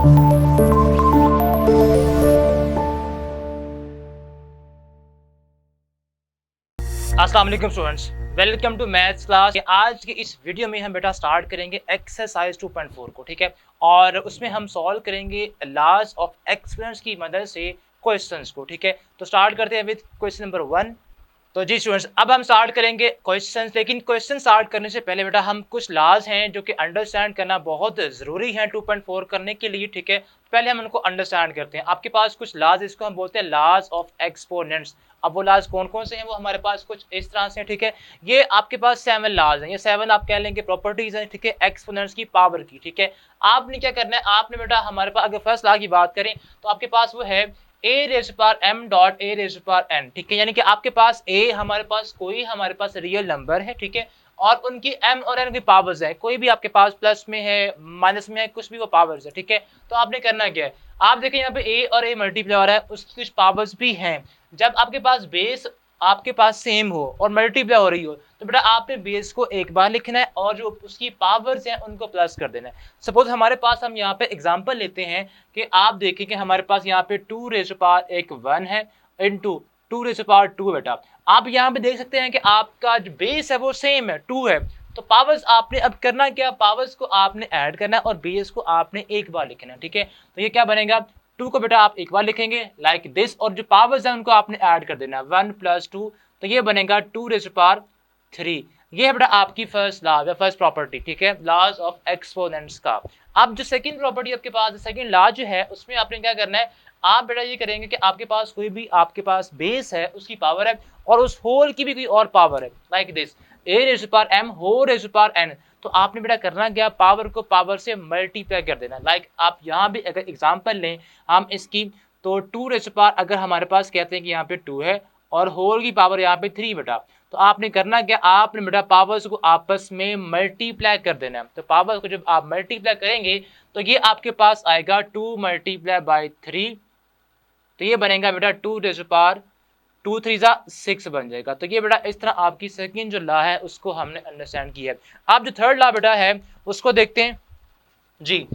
अस्सलाम वालेकुम students, welcome to maths class. आज की इस वीडियो में हम बेटा स्टार्ट करेंगे एक्सरसाइज 2.4 को, ठीक है। और उसमें हम सॉल्व करेंगे लॉज ऑफ एक्सपोनेंट्स की मदद से क्वेश्चंस को, ठीक है। तो स्टार्ट करते हैं विद क्वेश्चन नंबर 1। तो जी स्टूडेंट्स, अब हम स्टार्ट करेंगे क्वेश्चंस, लेकिन क्वेश्चन स्टार्ट करने से पहले बेटा हम कुछ लॉज हैं जो कि अंडरस्टैंड करना बहुत ज़रूरी है 2.4 करने के लिए, ठीक है। पहले हम उनको अंडरस्टैंड करते हैं। आपके पास कुछ लॉज, इसको हम बोलते हैं लॉज ऑफ एक्सपोनेंट्स। अब वो लॉज कौन कौन से हैं, वो हमारे पास कुछ इस तरह से हैं, ठीक है। ये आपके पास 7 लॉज हैं, ये 7 आप कह लेंगे प्रॉपर्टीज हैं, ठीक है, एक्सपोनेंट्स की पावर की, ठीक है। आपने क्या करना है, आपने बेटा हमारे पास अगर फर्स्ट लॉ की बात करें तो आपके पास वो है a rays power m dot a rays power n, ठीक है। यानी कि आपके पास a हमारे पास रियल नंबर है, ठीक है, और उनकी m और n की पावर्स है। कोई भी आपके पास प्लस में है, माइनस में है, कुछ भी वो पावर्स है, ठीक है। तो आपने करना क्या है, आप देखें यहाँ पे a और a मल्टीप्लाई हो रहा है, उसकी कुछ पावर्स भी हैं। जब आपके पास बेस आपके पास सेम हो और मल्टीप्लाई हो रही हो तो बेटा आपने बेस को एक बार लिखना है और जो उसकी पावर्स हैं उनको प्लस कर देना है। सपोज हमारे पास, हम यहाँ पे एग्जांपल लेते हैं कि आप देखें कि हमारे पास यहाँ पे 2 रेज़ टू पावर एक 1 है इनटू 2 रेज़ टू पावर 2 बेटा। आप यहाँ पे देख सकते हैं कि आपका जो बेस है वो सेम है, 2 है। तो पावर्स आपने अब करना क्या, पावर्स को आपने ऐड करना है और बेस को आपने एक बार लिखना है, ठीक है। तो ये क्या बनेगा, 2 को बेटा आप एक बार लिखेंगे लाइक दिस, और जो पावर्स हैं उनको आपने ऐड कर देना है 1 + 2, तो ये बनेगा 2 रेज़ टू पावर 3। ये है बेटा आपकी फर्स्ट लॉ या फर्स्ट प्रॉपर्टी, ठीक है, लॉज ऑफ एक्सपोनेंट्स का। अब जो सेकंड प्रॉपर्टी आपके पास, सेकंड लॉ जो है, उसमें आपने क्या करना है, आप बेटा ये करेंगे कि आपके पास कोई भी आपके पास बेस है, उसकी पावर है और उस होल की भी कोई और पावर है, like this a raise to power m whole raise to power n। तो आपने बेटा करना क्या, पावर को पावर से मल्टीप्लाई कर देना। लाइक आप यहाँ भी अगर एग्जांपल लें हम इसकी, तो 2 रेज़ टू पावर अगर हमारे पास कहते हैं कि यहाँ पे 2 है और होल की पावर यहाँ पे 3 बेटा, तो आपने करना क्या, आपने बेटा पावर्स को आपस में मल्टीप्लाई कर देना है। तो पावर्स को जब आप मल्टीप्लाई करेंगे तो ये आपके पास आएगा 2 × 3, तो ये बनेगा बेटा 2 रेज़ टू पावर 2 3 जा 6 बन जाएगा। तो ये बेटा इस तरह आपकी सेकंड जो लॉ है उसको हमने अंडरस्टैंड किया है। अब जो थर्ड लॉ बेटा है उसको देखते हैं जी।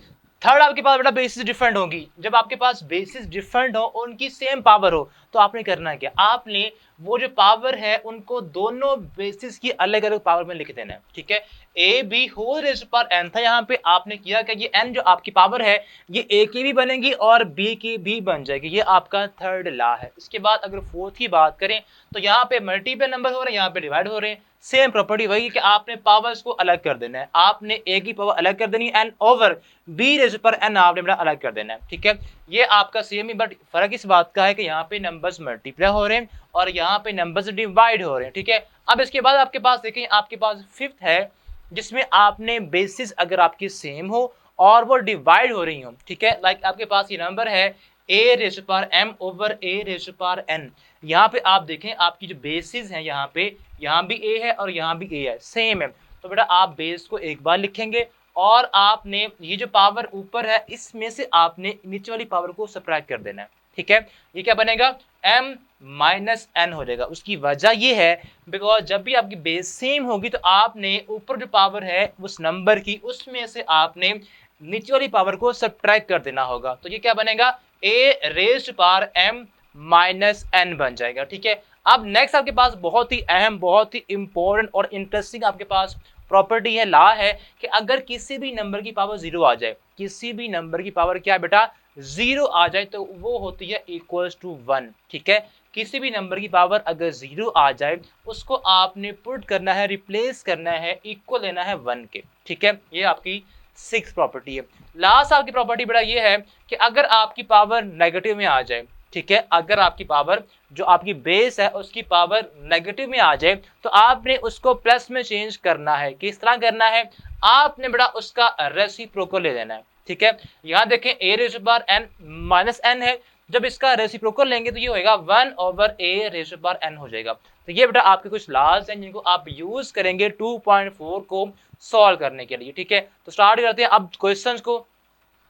थर्ड आपके पास बेटा बेसिस डिफरेंट होगी। जब आपके पास बेसिस डिफरेंट हो, उनकी सेम पावर हो, तो आपने करना क्या, आपने वो जो पावर है उनको दोनों बेसिस की अलग अलग पावर में लिख देना है, ठीक है। A B whole raise to power n था, यहाँ पे आपने किया क्या, ये n जो आपकी पावर है ये a की भी बनेगी और b की भी बन जाएगी। ये आपका थर्ड लॉ है। इसके बाद अगर फोर्थ की बात करें तो यहाँ पे मल्टीपल नंबर हो रहे हैं, यहाँ पे डिवाइड हो रहे हैं। सेम प्रॉपर्टी वही कि आपने पावर्स को अलग कर देना है, आपने a की पावर अलग कर देनी है n over b raise to power n आपने बेटा अलग कर देना है, ठीक है। ये आपका सेम ही, बट फर्क इस बात का है कि यहाँ पे नंबर्स मल्टीप्लाई हो रहे हैं और यहाँ पे नंबर्स डिवाइड हो रहे हैं, ठीक है। अब इसके बाद आपके पास देखें, आपके पास फिफ्थ है जिसमें आपने बेसिस अगर आपकी सेम हो और वो डिवाइड हो रही हो, ठीक है। लाइक आपके पास ये नंबर है a raise to power m over a raise to power n। यहाँ पे आप देखें आपकी जो बेसिस है, यहाँ पे यहाँ भी a है और यहाँ भी a है, सेम है। तो बेटा आप बेस को एक बार लिखेंगे और आपने ये जो पावर ऊपर है इसमें से आपने नीचे वाली पावर को सबट्रैक्ट कर देना है, ठीक है। ये क्या बनेगा, m माइनस n हो जाएगा। उसकी वजह ये है बिकॉज जब भी आपकी बेस सेम होगी तो आपने ऊपर जो पावर है उस नंबर की, उसमें से आपने नीचे वाली पावर को सबट्रैक्ट कर देना होगा। तो ये क्या बनेगा, a raise to power m minus n बन जाएगा, ठीक है। अब नेक्स्ट आपके पास बहुत ही अहम, बहुत ही इंपॉर्टेंट और इंटरेस्टिंग आपके पास प्रॉपर्टी है, लॉ है कि अगर किसी भी नंबर की पावर 0 आ जाए, किसी भी नंबर की पावर क्या है बेटा 0 आ जाए, तो वो होती है इक्वल्स टू 1, ठीक है। किसी भी नंबर की पावर अगर 0 आ जाए उसको आपने पुट करना है, रिप्लेस करना है, इक्वल लेना है 1 के, ठीक है। ये आपकी 6 प्रॉपर्टी है। लास्ट आपकी प्रॉपर्टी बेटा ये है कि अगर आपकी पावर नेगेटिव में आ जाए, ठीक है, अगर आपकी पावर जो आपकी बेस है उसकी पावर नेगेटिव में आ जाए तो आपने उसको प्लस में चेंज करना है। किस तरह करना है, आपने बेटा उसका रेसिप्रोकल ले लेना है, ठीक है। यहाँ देखें a raise to power n minus n है, जब इसका रेसिप्रोकल लेंगे तो ये होएगा 1 over a raise to power n हो जाएगा। तो ये बेटा आपके कुछ लॉज हैं जिनको आप यूज करेंगे 2.4 को सॉल्व करने के लिए, ठीक है। तो स्टार्ट करते हैं अब क्वेश्चंस को।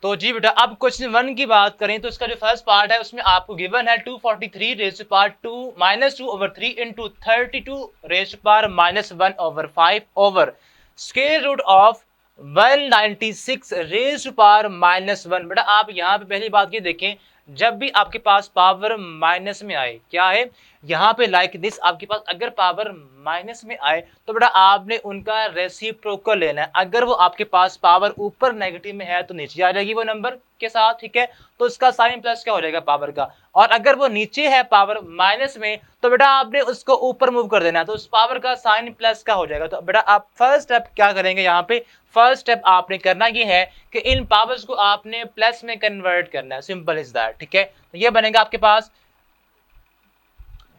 तो जी बेटा अब क्वेश्चन 1 की बात करें तो इसका जो फर्स्ट पार्ट है उसमें आपको गिवन है 243 raise to power 2 minus 2 over 3 into 32 raise to power minus 1 over 5 over square root of 196 raise to power -1। बेटा आप यहाँ पे पहली बात ये देखें, जब भी आपके पास पावर माइनस में आए, क्या है यहाँ पे लाइक दिस, आपके पास अगर पावर माइनस में आए तो बेटा आपने उनका रेसिप्रोकल लेना है। अगर वो आपके पास पावर ऊपर नेगेटिव में है तो नीचे आ जाएगी वो नंबर के साथ, ठीक है, तो इसका साइन प्लस क्या हो जाएगा पावर का। और अगर वो नीचे है पावर माइनस में तो बेटा आपने उसको ऊपर मूव कर देना है, तो उस पावर का साइन प्लस का हो जाएगा। तो बेटा आप फर्स्ट स्टेप क्या करेंगे, यहाँ पे फर्स्ट स्टेप आपने करना ये है कि इन पावर्स को आपने प्लस में कन्वर्ट करना है, सिंपल इज दैट, ठीक है। तो ये बनेगा आपके पास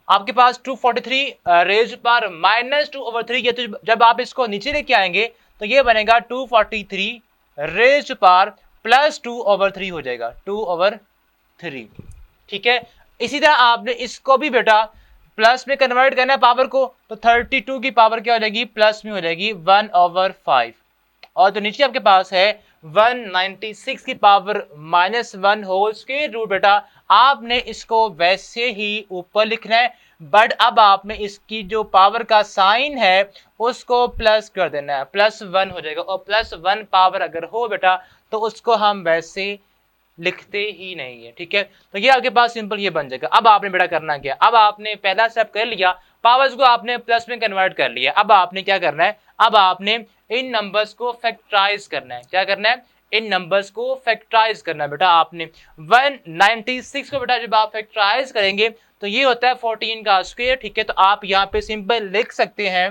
243 रेज पावर -2/3। ये तो जब आप इसको नीचे लेके आएंगे तो ये बनेगा 243 रेज पावर +2/3 हो जाएगा, 2/3, ठीक है। इसी तरह आपने इसको भी बेटा प्लस में कन्वर्ट करना है पावर को, तो 32 की पावर क्या हो जाएगी, प्लस में हो जाएगी 1/5। और जो नीचे आपके पास है 196 की पावर -1 होल स्क्वायर रूट, बेटा आपने इसको वैसे ही ऊपर लिखना है, बट अब आपने इसकी जो पावर का साइन है उसको प्लस कर देना है, +1 हो जाएगा। और +1 पावर अगर हो बेटा तो उसको हम वैसे लिखते ही नहीं है, ठीक है। तो ये आपके पास सिंपल ये बन जाएगा। अब आपने बेटा करना क्या, अब आपने पहला स्टेप कर लिया, पावर्स को आपने प्लस में कन्वर्ट कर लिया। अब आपने क्या करना है, अब आपने इन नंबर्स को फैक्टराइज करना है। क्या करना है, इन नंबर्स को फैक्टराइज करना है बेटा आपने। 196 को बेटा जब आप फैक्टराइज करेंगे तो ये होता है 14 का स्क्वायर, ठीक है। तो आप यहाँ पे सिंपल लिख सकते हैं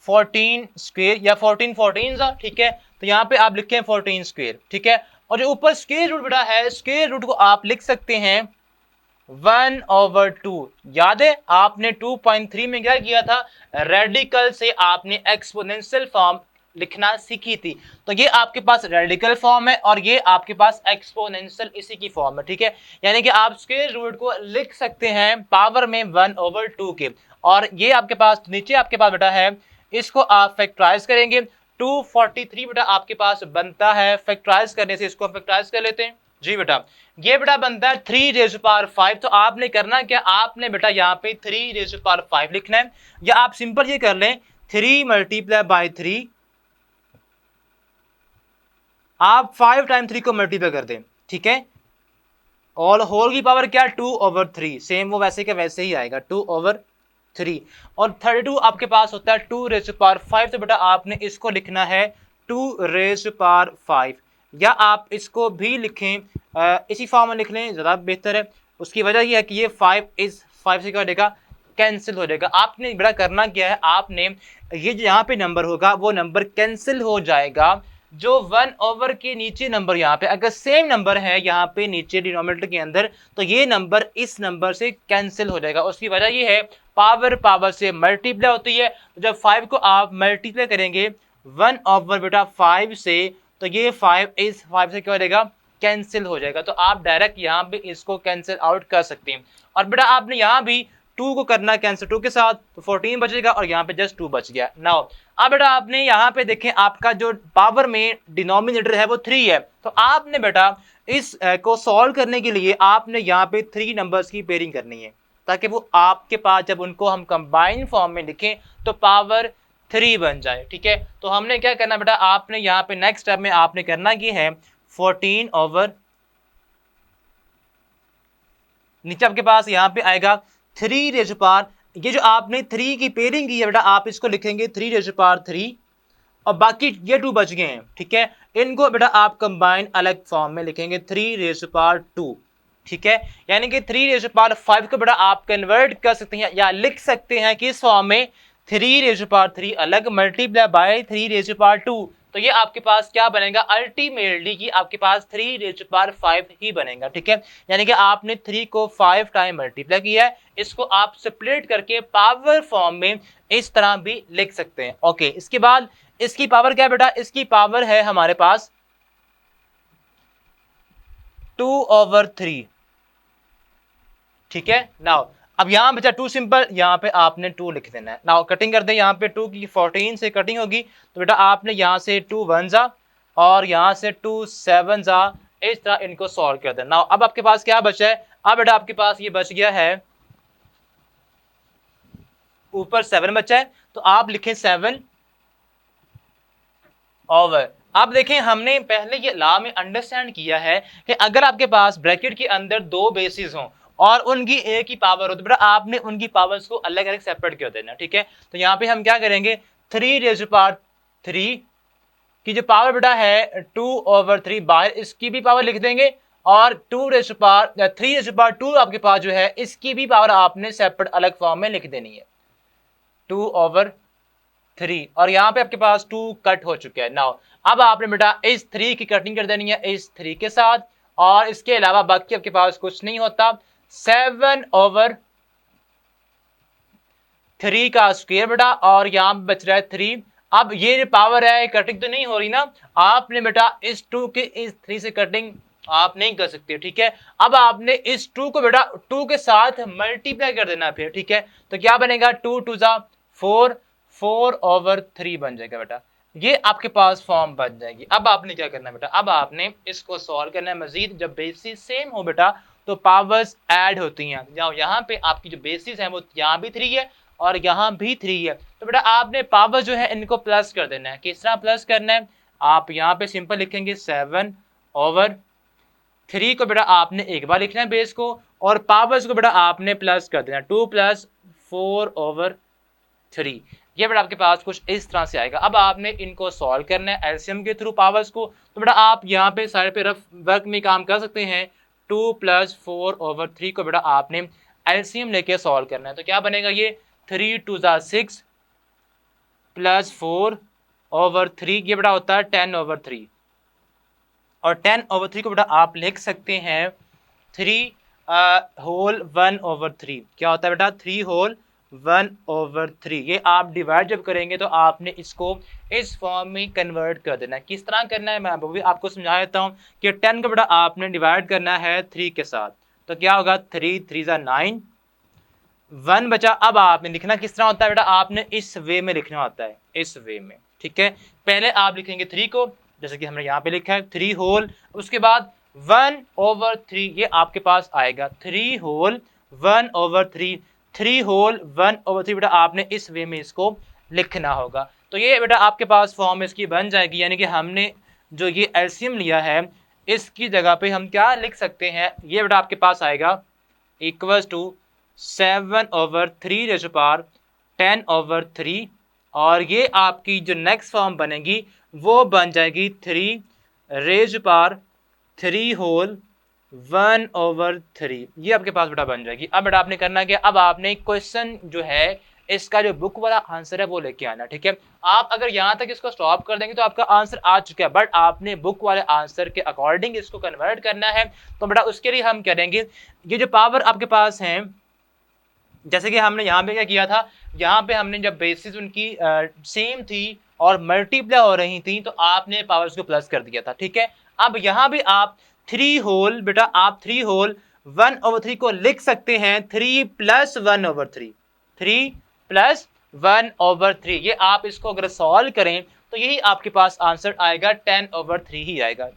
14 स्क्वायर या 14 14, ठीक है। तो यहाँ पे आप लिखें 14 स्क्वायर, ठीक है। और जो ऊपर स्क्वायर रूट बेटा है, स्क्वायर रूट को आप लिख सकते हैं 1/2। याद है आपने 2.3 में क्या किया था, रेडिकल से आपने एक्सपोनेंशियल फॉर्म लिखना सीखी थी। तो ये आपके पास रेडिकल फॉर्म है और ये आपके पास एक्सपोनेंशियल इसी की फॉर्म है, ठीक है। यानी कि आप स्क्वायर रूट को लिख सकते हैं पावर में 1/2 के। और ये आपके पास नीचे आपके पास बेटा है, इसको आप फैक्टराइज करेंगे, 243 बेटा आपके पास बनता है। फैक्टराइज करने से इसको फैक्टराइज कर लेते हैं जी बेटा। ये बेटा बनता है 3 रेज़ पावर 5। तो आपने करना क्या, आपने बेटा यहाँ पे 3 रेज़ पावर 5 लिखना है, या आप सिंपल ये कर लें 3 × 3, आप 5 टाइम 3 को मल्टीप्लाई कर दें, ठीक है। और होल की पावर क्या, 2/3, सेम वो वैसे के वैसे ही आएगा 2/3। और 32 आपके पास होता है 2 रेज़ पावर 5। तो बेटा आपने इसको लिखना है 2 रेज़ पावर 5, या आप इसको भी लिखें इसी फॉर्म में लिख लें, ज़्यादा बेहतर है। उसकी वजह यह है कि ये 5 से क्या हो जाएगा, कैंसिल हो जाएगा। आपने बेटा करना क्या है, आपने ये जो यहाँ पे नंबर होगा वो नंबर कैंसिल हो जाएगा। जो 1 के नीचे नंबर यहाँ पे अगर सेम नंबर है यहाँ पे नीचे डिनोमिनेटर के अंदर, तो ये नंबर इस नंबर से कैंसिल हो जाएगा। उसकी वजह ये है पावर से मल्टीप्लाई होती है। जब 5 को आप मल्टीप्लाई करेंगे 1 बेटा 5 से, तो ये 5 से क्या हो जाएगा, कैंसिल हो जाएगा। तो आप डायरेक्ट यहाँ पे इसको कैंसिल आउट कर सकते हैं। और बेटा आपने यहाँ भी 2 को करना कैंसिल 2 के साथ, तो 14 बचेगा और यहाँ पे जस्ट 2 बच गया। नाउ अब बेटा आपने यहाँ पे देखें आपका जो पावर में डिनोमिनेटर है वो 3 है। तो आपने बेटा इस को सॉल्व करने के लिए आपने यहाँ पे 3 नंबर्स की पेयरिंग करनी है, ताकि वो आपके पास जब उनको हम कंबाइन फॉर्म में लिखें तो पावर 3 बन जाए, ठीक है। तो हमने क्या करना बेटा, आपने यहाँ पे नेक्स्ट स्टेप में आपने करना ये है 14 नीचे आपके पास यहाँ पे आएगा 3 रेज़ पावर, ये जो आपने 3 की पेयरिंग की है बेटा आप इसको लिखेंगे 3 रेज़ पावर 3, और बाकी ये 2 बच गए हैं, ठीक है। इनको बेटा आप कंबाइन अलग फॉर्म में लिखेंगे 3 रेज़ पावर 2, ठीक है। यानी कि 3 रेज़ पावर 5 को बेटा आप कन्वर्ट कर सकते हैं या लिख सकते हैं कि इस फॉर्म में 3 रेज़ पावर 3 अलग मल्टीप्लाई बाय 3 रेज़ पावर 2। तो ये आपके पास क्या बनेगा, अल्टीमेटली कि आपके पास 3 रेज़ पावर 5 ही बनेगा, ठीक है। यानी कि आपने 3 को 5 टाइम मल्टीप्लाई किया है, इसको आप स्प्लिट करके पावर फॉर्म में इस तरह भी लिख सकते हैं। ओके, इसके बाद इसकी पावर क्या बेटा, इसकी पावर है हमारे पास 2/3, ठीक है। नाउ अब यहाँ बचा 2 सिंपल, यहाँ पे आपने 2 लिख देना है। नाउ कटिंग कर दें, यहाँ पे 2 की 14 से कटिंग होगी, तो बेटा आपने यहाँ से 2 1 और यहाँ से 2 7, इस तरह इनको सॉल्व कर देना। नाउ अब आपके पास क्या बचा है, अब बेटा आपके पास ये बच गया है, ऊपर 7 बचा है, तो आप लिखें 7 ओवर। अब देखें हमने पहले ये लॉ में अंडरस्टैंड किया है कि अगर आपके पास ब्रैकेट के अंदर दो बेसिस हों और उनकी एक ही पावर हो तो बेटा आपने उनकी पावर्स को अलग अलग सेपरेट कर देना, ठीक है। तो यहाँ पे हम क्या करेंगे, 3 की जो पावर बेटा है 2/3 बाहर इसकी भी पावर लिख देंगे और 3 आपके पास जो है इसकी भी पावर आपने सेपरेट अलग फॉर्म में लिख देनी है 2/3। और यहाँ पे आपके पास 2 कट हो चुका है। नाउ अब आपने बेटा इस 3 की कटिंग कर देनी है इस 3 के साथ और इसके अलावा बाकी आपके पास कुछ नहीं होता। 7/3 का स्क्वायर बेटा और यहाँ पे बच रहा है 3। अब ये जो पावर है कटिंग तो नहीं हो रही ना, आपने बेटा इस 2 के इस 3 से कटिंग आप नहीं कर सकते, ठीक है। अब आपने इस 2 को बेटा 2 के साथ मल्टीप्लाई कर देना फिर, ठीक है। तो क्या बनेगा 2 2 जा 4, 4/3 बन जाएगा बेटा, ये आपके पास फॉर्म बन जाएगी। अब आपने क्या करना है बेटा, अब आपने इसको सॉल्व करना है मजीद। जब बेसिस सेम हो बेटा तो पावर्स ऐड होती हैं। यहाँ पे आपकी जो बेसिस है वो यहाँ भी 3 है और यहाँ भी 3 है, तो बेटा आपने पावर जो है इनको प्लस कर देना है। किस तरह प्लस करना है, आप यहाँ पे सिंपल लिखेंगे 7/3 को बेटा आपने एक बार लिखना है बेस को और पावर्स को बेटा आपने प्लस कर देना 2 + 4/3। ये बेटा आपके पास कुछ इस तरह से आएगा। अब आपने इनको सॉल्व करना है एलसीएम के थ्रू पावर्स को। तो बेटा आप यहाँ पे साइड पे रफ वर्क में काम कर सकते हैं। 2 + 4/3 को बेटा आपने एलसीएम लेके सॉल्व करना है। तो क्या बनेगा ये 3 2 जा 6 + 4/3, ये बेटा होता है 10/3 और 10/3 को बेटा आप लिख सकते हैं 3 होल 1/3। क्या होता है बेटा 3 होल 1/3। ये आप डिवाइड जब करेंगे तो आपने इसको इस फॉर्म में कन्वर्ट कर देना है। किस तरह करना है मैं वो भी आपको समझा देता हूँ कि 10 को बेटा आपने डिवाइड करना है 3 के साथ, तो क्या होगा 3 3 जा 9, 1 बचा। अब आपने लिखना किस तरह होता है बेटा, आपने इस वे में लिखना होता है, इस वे में, ठीक है। पहले आप लिखेंगे 3 को जैसे कि हमने यहाँ पे लिखा है 3 होल, उसके बाद 1/3 ये आपके पास आएगा 3 होल 1/3। 3 होल 1/3 बेटा आपने इस वे में इसको लिखना होगा। तो ये बेटा आपके पास फॉर्म इसकी बन जाएगी, यानी कि हमने जो ये एलसीएम लिया है इसकी जगह पे हम क्या लिख सकते हैं, ये बेटा आपके पास आएगा इक्वल्स टू 7/3 रेज़ पावर 10/3 और ये आपकी जो नेक्स्ट फॉर्म बनेगी वो बन जाएगी 3 रेज़ पावर 3 होल 1/3। ये आपके पास बेटा बन जाएगी। अब बेटा आपने करना क्या, अब आपने क्वेश्चन जो है इसका जो बुक वाला आंसर है वो लेके आना, ठीक है। आप अगर यहाँ तक इसको स्टॉप कर देंगे तो आपका आंसर आ चुका है, बट आपने बुक वाले आंसर के अकॉर्डिंग इसको कन्वर्ट करना है। तो बेटा उसके लिए हम करेंगे ये जो पावर आपके पास है, जैसे कि हमने यहाँ पे क्या किया था, यहाँ पे हमने जब बेसिस उनकी सेम थी और मल्टीप्लाई हो रही थी तो आपने पावर्स को प्लस कर दिया था, ठीक है। अब यहाँ भी आप 3 होल बेटा आप 3 होल 1/3 को लिख सकते हैं 3 + 1/3, 3 + 1/3। ये आप इसको अगर सॉल्व करें तो यही आपके पास आंसर आएगा 10/3 ही आएगा।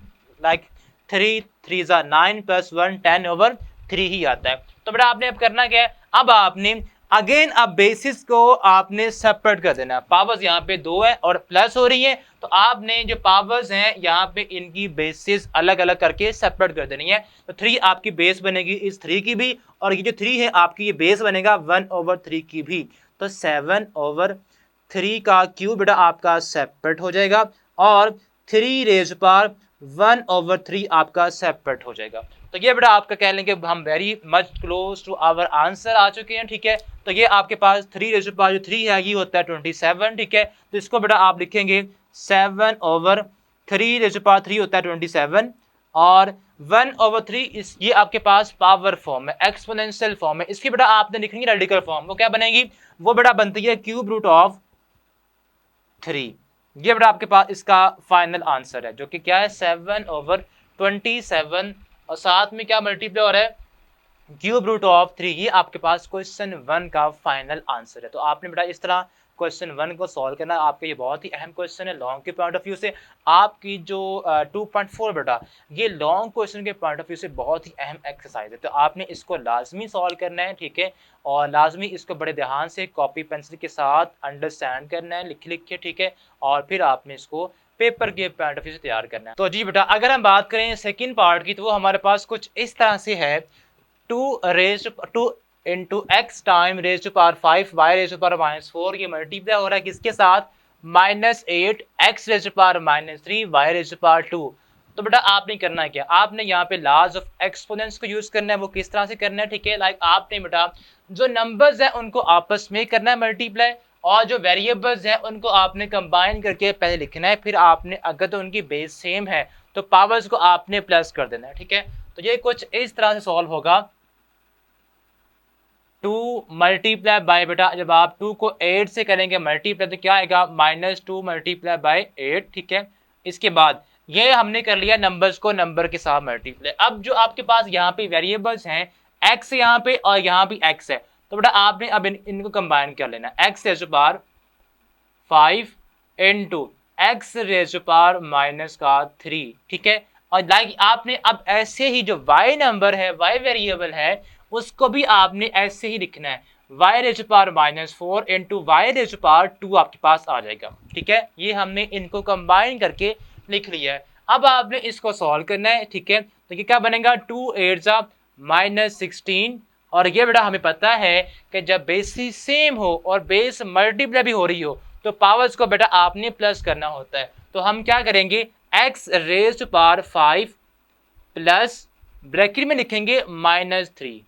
लाइक 3 3 जा 9 + 1 10/3 ही आता है। तो बेटा आपने अब करना क्या है, अब आपने अगेन अब बेसिस को आपने सेपरेट कर देना। पावर्स यहाँ पे 2 है और प्लस हो रही है तो आपने जो पावर्स हैं यहाँ पे इनकी बेसिस अलग अलग करके सेपरेट कर देनी है। तो 3 आपकी बेस बनेगी इस 3 की भी और ये जो 3 है आपकी ये बेस बनेगा 1/3 की भी। तो 7/3 का क्यूब बेटा आपका सेपरेट हो जाएगा और 3 रेज़ पावर 1/3 आपका सेपरेट हो जाएगा। तो ये बेटा आपका कह लेंगे हम very much close to our answer आ चुके हैं, ठीक है। तो ये आपके पास 3 रेज़ पावर जो 3 है ये होता है 27, ठीक है। तो इसको बेटा आप लिखेंगे 7/3 रेज़ पावर 3 होता है 27 और 1/3 इस ये आपके पास पावर फॉर्म है, एक्सपोनेंशियल फॉर्म है। इसकी बेटा आपने लिखेंगे रेडिकल फॉर्म, वो क्या बनेगी, वो बेटा बनती है क्यूब रूट ऑफ 3। ये बेटा आपके पास इसका फाइनल आंसर है जो कि क्या है 7/27 और साथ में क्या मल्टीप्लाई हो रहा है क्यूब रूट ऑफ 3। ये आपके पास क्वेश्चन 1 का फाइनल आंसर है। तो आपने बेटा इस तरह क्वेश्चन 1 को सॉल्व करना। आपका ये बहुत ही अहम क्वेश्चन है लॉन्ग के पॉइंट ऑफ व्यू से। आपकी जो 2.4 बेटा ये लॉन्ग क्वेश्चन के पॉइंट ऑफ व्यू से बहुत ही अहम एक्सरसाइज है, तो आपने इसको लाजमी सॉल्व करना है, ठीक है। और लाजमी इसको बड़े ध्यान से कॉपी पेंसिल के साथ अंडरस्टैंड करना है लिख लिख के, ठीक है। और फिर आपने इसको पेपर के पॉइंट ऑफ व्यू से तैयार करना है। तो जी बेटा अगर हम बात करें सेकंड पार्ट की, तो वो हमारे पास कुछ इस तरह से है, 2 into x time raise to power 5 y raise to power -4, ये मल्टीप्लाई हो रहा है किसके साथ, -8 x raise to power -3 y raise to power 2। तो बेटा आपने करना है क्या, आपने यहाँ पे लॉज ऑफ एक्सपोनेंट्स को यूज करना है। वो किस तरह से करना है, ठीक है, लाइक आपने बेटा जो नंबर्स है उनको आपस में करना है मल्टीप्लाई, और जो वेरिएबल्स हैं उनको आपने कंबाइन करके पहले लिखना है, फिर आपने अगर तो उनकी बेस सेम है तो पावर्स को आपने प्लस कर देना है, ठीक है। तो ये कुछ इस तरह से सॉल्व होगा। 2 मल्टीप्लाई बाय बेटा जब आप 2 को 8 से करेंगे मल्टीप्लाई तो क्या आएगा, -2 मल्टीप्लाई बाय 8, ठीक है। इसके बाद ये हमने कर लिया नंबर्स को नंबर के साथ मल्टीप्लाई। अब जो आपके पास यहाँ पे वेरिएबल्स हैं, x यहाँ पे और यहाँ भी x है, तो बेटा आपने अब इनको कंबाइन कर लेना, x raise to power 5 into x raise to power -3, ठीक है। और लाइक आपने अब ऐसे ही जो y नंबर है, y वेरिएबल है, उसको भी आपने ऐसे ही लिखना है, y raise to power -4 into y raise to power 2 आपके पास आ जाएगा, ठीक है। ये हमने इनको कंबाइन करके लिख लिया है। अब आपने इसको सॉल्व करना है, ठीक है। तो ये क्या बनेगा, 2 8 जा -16, और ये बेटा हमें पता है कि जब बेसिस सेम हो और बेस मल्टीप्लाई भी हो रही हो तो पावर्स को बेटा आपने प्लस करना होता है। तो हम क्या करेंगे, x raise to power 5 plus bracket में लिखेंगे -3,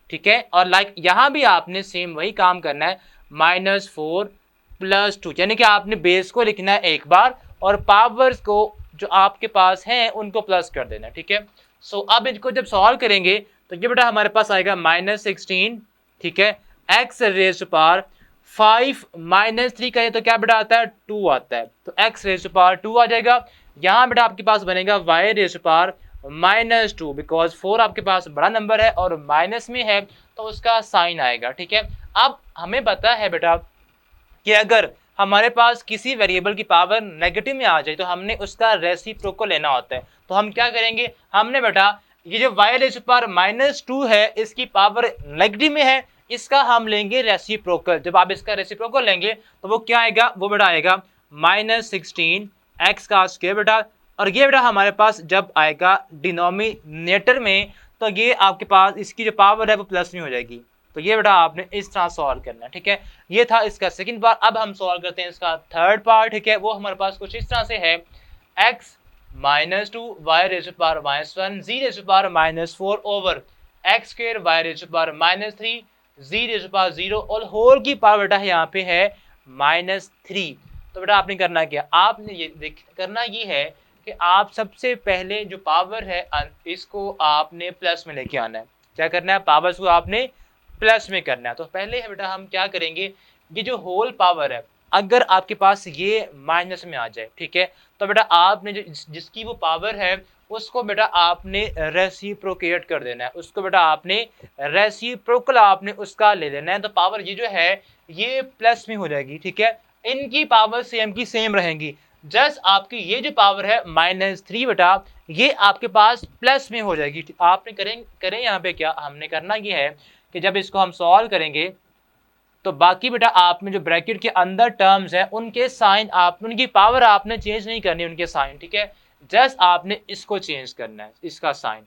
ठीक है। और लाइक यहाँ भी आपने सेम वही काम करना है, -4 + 2, यानी कि आपने बेस को लिखना है एक बार और पावर्स को जो आपके पास हैं उनको प्लस कर देना है, ठीक है। सो अब इनको जब सॉल्व करेंगे तो ये बेटा हमारे पास आएगा -16, ठीक है। x रेज़ टू पावर 5 -3 करें तो क्या बेटा आता है, 2 आता है, तो x रेज़ टू पावर 2 आ जाएगा। यहाँ बेटा आपके पास बनेगा y raise to power -2, because 4 आपके पास बड़ा नंबर है और माइनस में है तो उसका साइन आएगा, ठीक है। अब हमें पता है बेटा कि अगर हमारे पास किसी वेरिएबल की पावर नेगेटिव में आ जाए तो हमने उसका रेसिप्रोकल लेना होता है। तो हम क्या करेंगे, हमने बेटा ये जो y रेज़ टू पावर -2 है इसकी पावर नेगेटिव में है, इसका हम लेंगे रेसिप्रोकल। जब आप इसका रेसिप्रोकल लेंगे तो वो क्या आएगा, वो बेटा आएगा -16 x का स्क्वायर बेटा, और ये बेटा हमारे पास जब आएगा डिनोमिनेटर में तो ये आपके पास इसकी जो पावर है वो प्लस में हो जाएगी। तो ये बेटा आपने इस तरह सॉल्व करना है, ठीक है। ये था इसका सेकंड पार्ट। अब हम सॉल्व करते हैं इसका थर्ड पार्ट, ठीक है। वो हमारे पास कुछ इस तरह से है, x -2 y raise to power -1 z raise to power -4 over x square y raise to power -3 z raise to power 0 और होल की पावर बेटा यहाँ पे है -3। तो बेटा आपने करना क्या, आपने ये करना ये है कि आप सबसे पहले जो पावर है इसको आपने प्लस में लेके आना है। क्या करना है, पावर्स को आपने प्लस में करना है। तो पहले है बेटा हम क्या करेंगे, ये जो होल पावर है अगर आपके पास ये माइनस में आ जाए, ठीक है, तो बेटा आपने जो जिसकी वो पावर है उसको बेटा आपने रेसिप्रोकेट कर देना है, उसको बेटा आपने रेसिप्रोकल आपने उसका ले लेना है। तो पावर ये जो है ये प्लस में हो जाएगी, ठीक है। इनकी पावर सेम की सेम रहेंगी, जस्ट आपकी ये जो पावर है -3 बेटा ये आपके पास प्लस में हो जाएगी। आपने करें यहाँ पे क्या हमने करना ये है कि जब इसको हम सॉल्व करेंगे तो बाकी बेटा आपने जो ब्रैकेट के अंदर टर्म्स हैं उनके साइन आपने उनकी पावर आपने चेंज नहीं करनी, उनके साइन, ठीक है। जस्ट आपने इसको चेंज करना है, इसका साइन।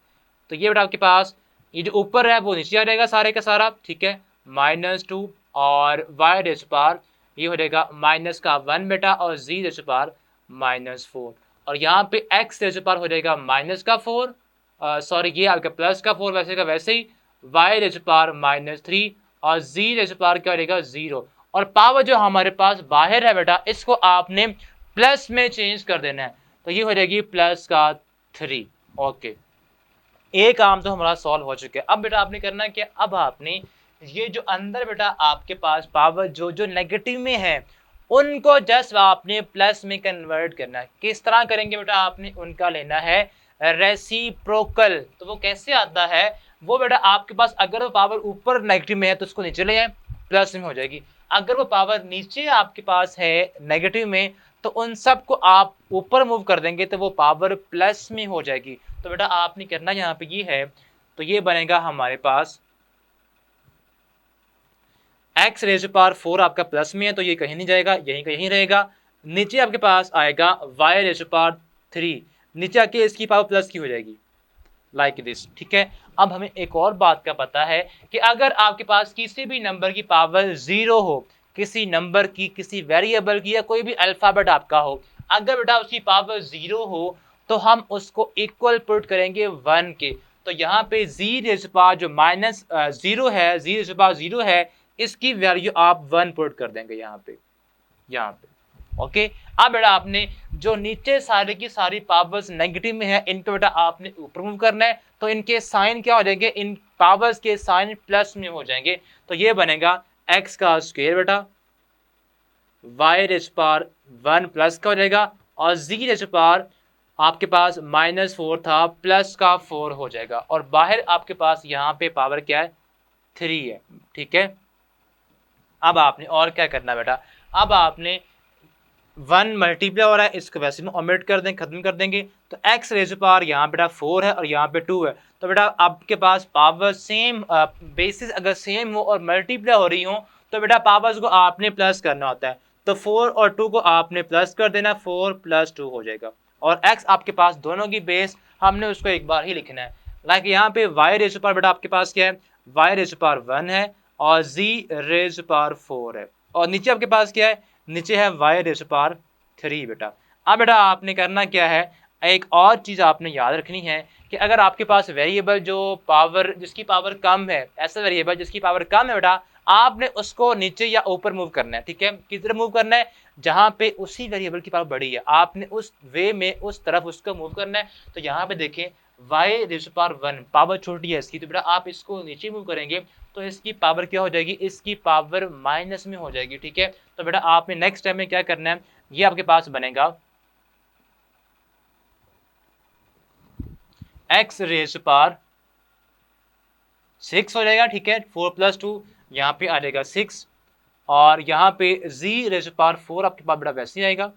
तो ये बेटा आपके पास ये जो ऊपर है वो नीचे आ जाएगा सारे का सारा, ठीक है। -2 और y रेज़ टू पावर ये हो जाएगा -1 बेटा और z रेज़ टू पावर -4, और यहाँ पे x रेज़ टू पावर हो जाएगा -4, सॉरी ये आपका +4 वैसे का वैसे ही, y रेज़ टू पावर -3 और z रेज़ टू पावर क्या रहेगा 0, और पावर जो हमारे पास बाहर है बेटा इसको आपने प्लस में चेंज कर देना है। तो ये हो जाएगी +3। ओके, एक काम तो हमारा सॉल्व हो चुका है। अब बेटा आपने करना है कि अब आपने ये जो अंदर बेटा आपके पास पावर जो जो नेगेटिव में है उनको जस्ट आपने प्लस में कन्वर्ट करना है। किस तरह करेंगे बेटा, आपने उनका लेना है रेसिप्रोकल। तो वो कैसे आता है, वो बेटा आपके पास अगर वो पावर ऊपर नेगेटिव में है तो उसको नीचे ले आए, प्लस में हो जाएगी। अगर वो पावर नीचे आपके पास है नेगेटिव में तो उन सबको आप ऊपर मूव कर देंगे तो वो पावर प्लस में हो जाएगी। तो बेटा आपने करना यहाँ पे ये है, तो ये बनेगा हमारे पास x रेज़ टू पावर 4 आपका प्लस में है तो ये कहीं नहीं जाएगा, यहीं का यहीं रहेगा। नीचे आपके पास आएगा y रेज़ टू पावर 3, नीचे आके इसकी पावर प्लस की हो जाएगी लाइक दिस, ठीक है। अब हमें एक और बात का पता है कि अगर आपके पास किसी भी नंबर की पावर 0 हो, किसी नंबर की, किसी वेरिएबल की या कोई भी अल्फाबेट आपका हो, अगर बेटा उसकी पावर 0 हो तो हम उसको इक्वल पुट करेंगे 1 के। तो यहाँ पे जी रेज़ टू पावर जो माइनस 0 है, जी रेज़ टू पावर 0 है, इसकी वैल्यू आप 1 पुट कर देंगे यहाँ पे। ओके। अब बेटा आपने जो नीचे सारी की सारी पावर्स नेगेटिव में है, इनको बेटा आपने ऊपर मूव करना है, तो इनके साइन क्या हो जाएंगे, इन पावर्स के साइन प्लस में हो जाएंगे। तो ये बनेगा x का स्क्वायर बेटा y रेज़ पावर 1 प्लस का हो जाएगा, और z रेज़ पावर आपके पास -4 था, प्लस का 4 हो जाएगा, और बाहर आपके पास यहाँ पे पावर क्या है, 3 है, ठीक है। अब आपने और क्या करना बेटा, अब आपने 1 मल्टीप्लाई हो रहा है, इसको वैसे में ओमिट कर दें, खत्म कर देंगे। तो x रेज़ टू पावर यहाँ बेटा 4 है और यहाँ पे 2 है, तो बेटा आपके पास पावर सेम बेसिस अगर सेम हो और मल्टीप्लाई हो रही हो तो बेटा पावर्स को आपने प्लस करना होता है। तो 4 और 2 को आपने प्लस कर देना, 4 + 2 हो जाएगा, और x आपके पास दोनों की बेस हमने उसको एक बार ही लिखना है। लाइक यहाँ पे y रेज़ टू पावर बेटा आपके पास क्या है, y रेज़ टू पावर 1 है और z रेज़ टू पावर 4 है, और नीचे आपके पास क्या है, नीचे है y रेज़ टू पावर 3 बेटा। अब बेटा आपने करना क्या है, एक और चीज़ आपने याद रखनी है कि अगर आपके पास वेरिएबल जो पावर जिसकी पावर कम है, ऐसा वेरिएबल जिसकी पावर कम है बेटा, आपने उसको नीचे या ऊपर मूव करना है, ठीक है। किधर मूव करना है, जहाँ पे उसी वेरिएबल की पावर बड़ी है, आपने उस वे में उस तरफ उसको मूव करना है। तो यहाँ पे देखें y raise to power 1 power छोटी है इसकी, तो बेटा आप इसको नीचे मूव करेंगे तो इसकी पावर क्या हो जाएगी, इसकी पावर माइनस में हो जाएगी, ठीक है। तो बेटा आपने नेक्स्ट टाइम में क्या करना है, ये आपके पास बनेगा x रेज़ टू पावर 6 हो जाएगा, ठीक है। 4 + 2 यहाँ पे आ जाएगा 6, और यहाँ पे z रेज़ टू पावर 4 आपके पास बेटा वैसे ही आएगा,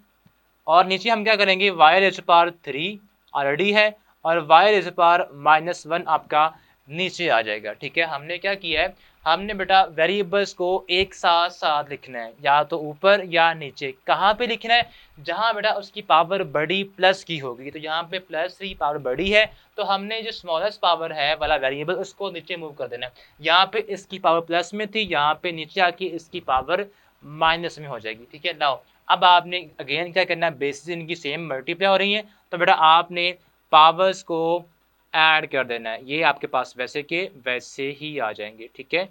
और नीचे हम क्या करेंगे, y raise to power 3 already है, और y रेज़ टू पावर -1 आपका नीचे आ जाएगा, ठीक है। हमने क्या किया है, हमने बेटा वेरिएबल्स को एक साथ साथ लिखना है, या तो ऊपर या नीचे। कहाँ पे लिखना है, जहाँ बेटा उसकी पावर बड़ी प्लस की होगी। तो यहाँ पे +3 पावर बड़ी है, तो हमने जो स्मॉलेस्ट पावर है वाला वेरिएबल उसको नीचे मूव कर देना है। यहाँ पे इसकी पावर प्लस में थी, यहाँ पे नीचे आके इसकी पावर माइनस में हो जाएगी, ठीक है। नाउ अब आपने अगेन क्या करना है, बेसिस इनकी सेम मल्टीप्लाई हो रही है, तो बेटा आपने पावर्स को ऐड कर देना है, ये आपके पास वैसे के वैसे ही आ जाएंगे, ठीक है।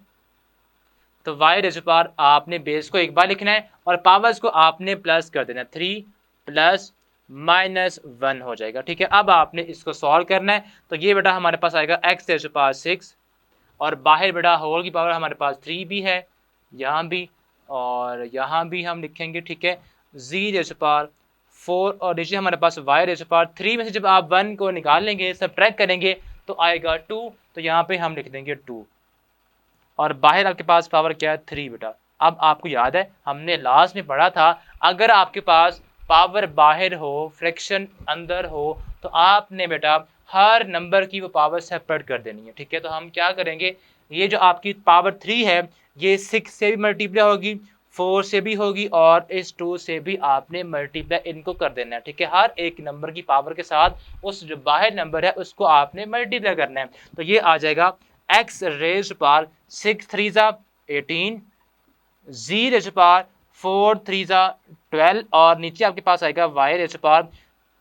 तो y रेज़ टू पावर आपने बेस को एक बार लिखना है और पावर्स को आपने प्लस कर देना है, 3 + -1 हो जाएगा, ठीक है। अब आपने इसको सॉल्व करना है, तो ये बेटा हमारे पास आएगा x रेज़ टू पावर 6, और बाहर बेटा होल की पावर हमारे पास 3 भी है, यहाँ भी और यहाँ भी हम लिखेंगे, ठीक है। z रेज़ टू पावर 4, और नीचे हमारे पास y रेज़ टू पावर 3 में से जब आप 1 को निकाल लेंगे, सबट्रैक्ट करेंगे तो आएगा 2, तो यहाँ पे हम लिख देंगे 2, और बाहर आपके पास पावर क्या है, 3 बेटा। अब आपको याद है हमने लास्ट में पढ़ा था, अगर आपके पास पावर बाहर हो, फ्रैक्शन अंदर हो, तो आपने बेटा हर नंबर की वो पावर सेपरेट कर देनी है, ठीक है। तो हम क्या करेंगे, ये जो आपकी पावर 3 है, ये 6 से भी मल्टीप्लाई होगी, 4 से भी होगी, और इस 2 से भी आपने मल्टीप्लाई इनको कर देना है, ठीक है। हर एक नंबर की पावर के साथ उस जो बाहर नंबर है उसको आपने मल्टीप्लाई करना है। तो ये आ जाएगा x raise to power 6 3 18, z raise to power 4 3 12, और नीचे आपके पास आएगा y रेज़ टू पावर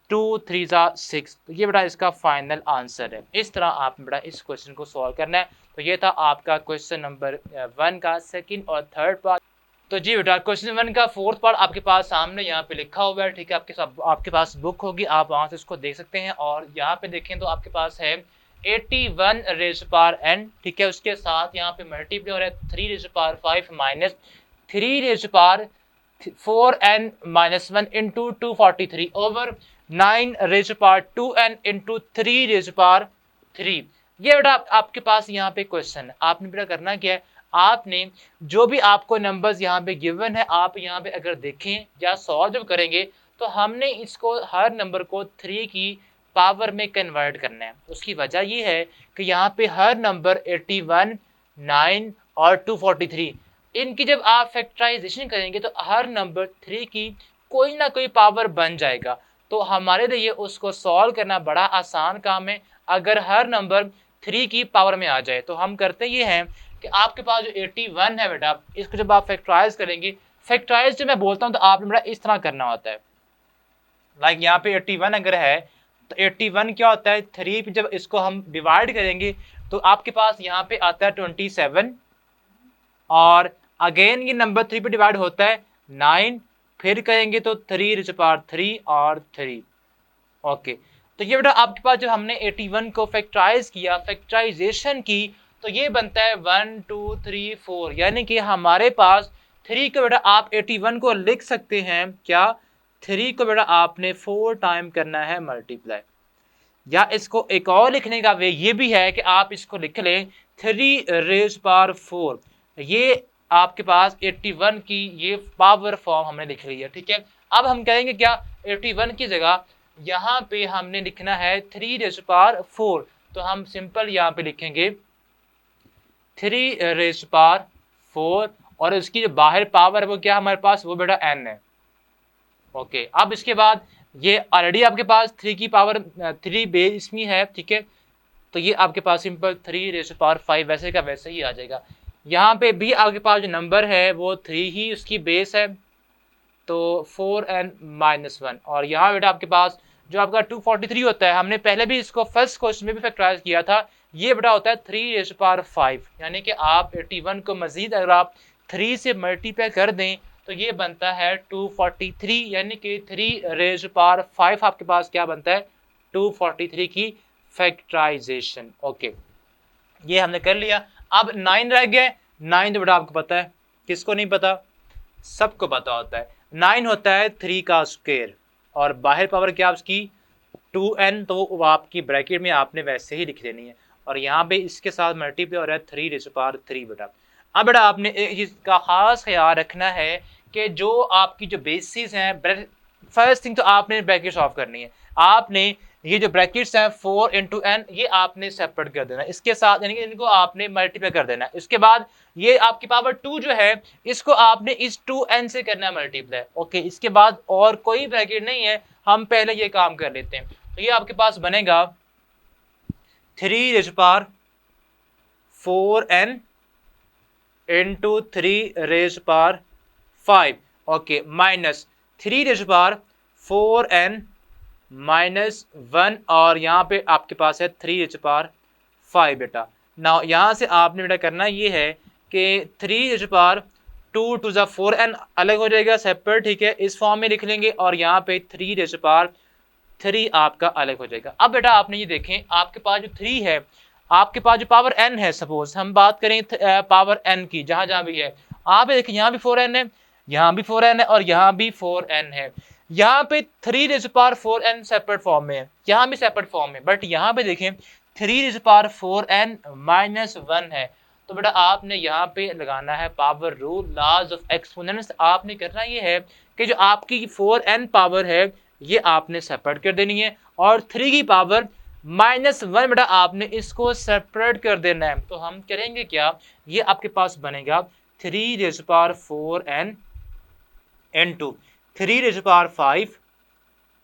2 3 6। तो ये बेटा इसका फाइनल आंसर है। इस तरह आप बेटा इस क्वेश्चन को सॉल्व करना है। तो ये था आपका क्वेश्चन नंबर 1 का सेकंड और थर्ड पार्ट। तो जी बेटा क्वेश्चन 1 का फोर्थ पार्ट आपके पास सामने यहाँ पे लिखा हुआ है, ठीक है। आपके पास बुक होगी, आप वहाँ से इसको देख सकते हैं, और यहाँ पे देखें तो आपके पास है 81 रेज़ टू पावर n, ठीक है। उसके साथ यहाँ पे मल्टीप्लाई हो रहा है 3 raise to power 5 minus 3 raise to power 4n - 1 into 243 over 9 raise to power 2n into 3 raise to power 3। ये बेटा आपके पास यहाँ पे क्वेश्चन है। आपने बेटा करना क्या है, आपने जो भी आपको नंबर्स यहाँ पे गिवन है, आप यहाँ पे अगर देखें या सॉल्व जब करेंगे तो हमने इसको हर नंबर को 3 की पावर में कन्वर्ट करना है। उसकी वजह ये है कि यहाँ पे हर नंबर 81, 9 और 243, इनकी जब आप फैक्टराइजेशन करेंगे तो हर नंबर 3 की कोई ना कोई पावर बन जाएगा। तो हमारे लिए उसको सॉल्व करना बड़ा आसान काम है अगर हर नंबर 3 की पावर में आ जाए। तो हम करते ये हैं कि आपके पास जो 81 है बेटा, इसको जब आप फैक्टराइज करेंगे, फैक्टराइज जब मैं बोलता हूँ तो आपने बेटा इस तरह करना होता है। लाइक यहाँ पे 81 अगर है तो 81 क्या होता है, 3 पे जब इसको हम डिवाइड करेंगे तो आपके पास यहाँ पे आता है 27, और अगेन ये नंबर 3 पे डिवाइड होता है 9, फिर करेंगे तो 3 रेज़ पावर 3 और 3। ओके, तो ये बेटा आपके पास जब हमने 81 को फैक्टराइज किया, फैक्टराइजेशन की, तो ये बनता है 1 2 3 4, यानी कि हमारे पास 3 को बेटा आप 81 को लिख सकते हैं क्या, 3 को बेटा आपने 4 टाइम करना है मल्टीप्लाई। या इसको एक और लिखने का वे ये भी है कि आप इसको लिख लें 3 रेज़ पावर 4। ये आपके पास 81 की ये पावर फॉर्म हमने लिख ली है, ठीक है। अब हम कहेंगे क्या, 81 की जगह यहाँ पे हमने लिखना है 3 रेज़ पावर 4, तो हम सिंपल यहाँ पे लिखेंगे 3 रेज़ पावर 4, और इसकी जो बाहर पावर है वो क्या हमारे पास, वो बेटा n है। ओके, अब इसके बाद ये ऑलरेडी आपके पास 3 की पावर 3 बेस में है, ठीक है। तो ये आपके पास सिंपल 3 रेज़ पावर 5 वैसे का वैसे ही आ जाएगा। यहाँ पे भी आपके पास जो नंबर है वो 3 ही उसकी बेस है, तो 4n-1, और यहाँ बेटा आपके पास जो आपका 243 होता है, हमने पहले भी इसको फर्स्ट क्वेश्चन में भी फैक्टराइज किया था, ये बेटा होता है 3 रेज़ पावर 5, यानी कि आप 81 को मजीद अगर आप 3 से मल्टीप्लाई कर दें तो ये बनता है 243, यानी कि 3 रेज़ पावर 5 आपके पास क्या बनता है, 243 की फैक्टराइजेशन। ओके, ये हमने कर लिया। अब 9 रह गया। 9 तो बेटा आपको पता है, किसको नहीं पता, सबको पता होता है। 9 होता है 3 का स्क्वायर, और बाहर पावर क्या उसकी 2n, तो वो आपकी ब्रैकेट में आपने वैसे ही लिख देनी है, और यहाँ पे इसके साथ मल्टीप्लाई हो रहा है 3 रेज़ पावर 3 बेटा। अब बेटा आपने एक चीज़ का खास ख्याल रखना है कि जो आपकी जो बेसिस हैं, फर्स्ट थिंग तो आपने ब्रैकेट्स ऑफ करनी है। आपने ये जो ब्रैकेट्स हैं 4 इंटू एन, ये आपने सेपरेट कर देना, इसके साथ यानी कि इनको आपने मल्टीप्लाई कर देना। इसके बाद ये आपकी पावर 2 जो है, इसको आपने इस 2n से करना है मल्टीप्लाई। ओके, इसके बाद और कोई ब्रैकेट नहीं है, हम पहले ये काम कर लेते हैं। तो ये आपके पास बनेगा 3 rays power 4n into 3 rays power 5, okay, minus 3 rays power 4n minus 1, और यहाँ पे आपके पास है 3 रेज़ पावर 5 बेटा। ना यहाँ से आपने बेटा करना ये है कि 3 रेज़ पावर 2 टू ज़ा 4n अलग हो जाएगा सेपरेट, ठीक है, इस फॉर्म में लिख लेंगे, और यहाँ पे 3 रेज़ पावर 3 आपका अलग हो जाएगा। अब बेटा आपने ये देखें, आपके पास जो 3 है, आपके पास जो पावर n है, सपोज हम बात करें पावर n की, जहाँ जहाँ भी है, आप देखें यहाँ भी 4n है, यहाँ भी 4n है, और यहाँ भी 4n है। यहाँ पे 3 rays power 4n separate form में है, यहाँ भी सेपरेट फॉर्म में, बट यहाँ पे देखें 3 रेज़ पावर 4n माइनस 1 है। तो बेटा आपने यहाँ पे लगाना है power rule, laws of exponents. आपने करना ये है कि जो आपकी 4n पावर है ये आपने सेपरेट कर देनी है, और 3 की पावर -1 बेटा आपने इसको सेपरेट कर देना है। तो हम करेंगे क्या, ये आपके पास बनेगा 3 rays power 4n into 3 rays power 5,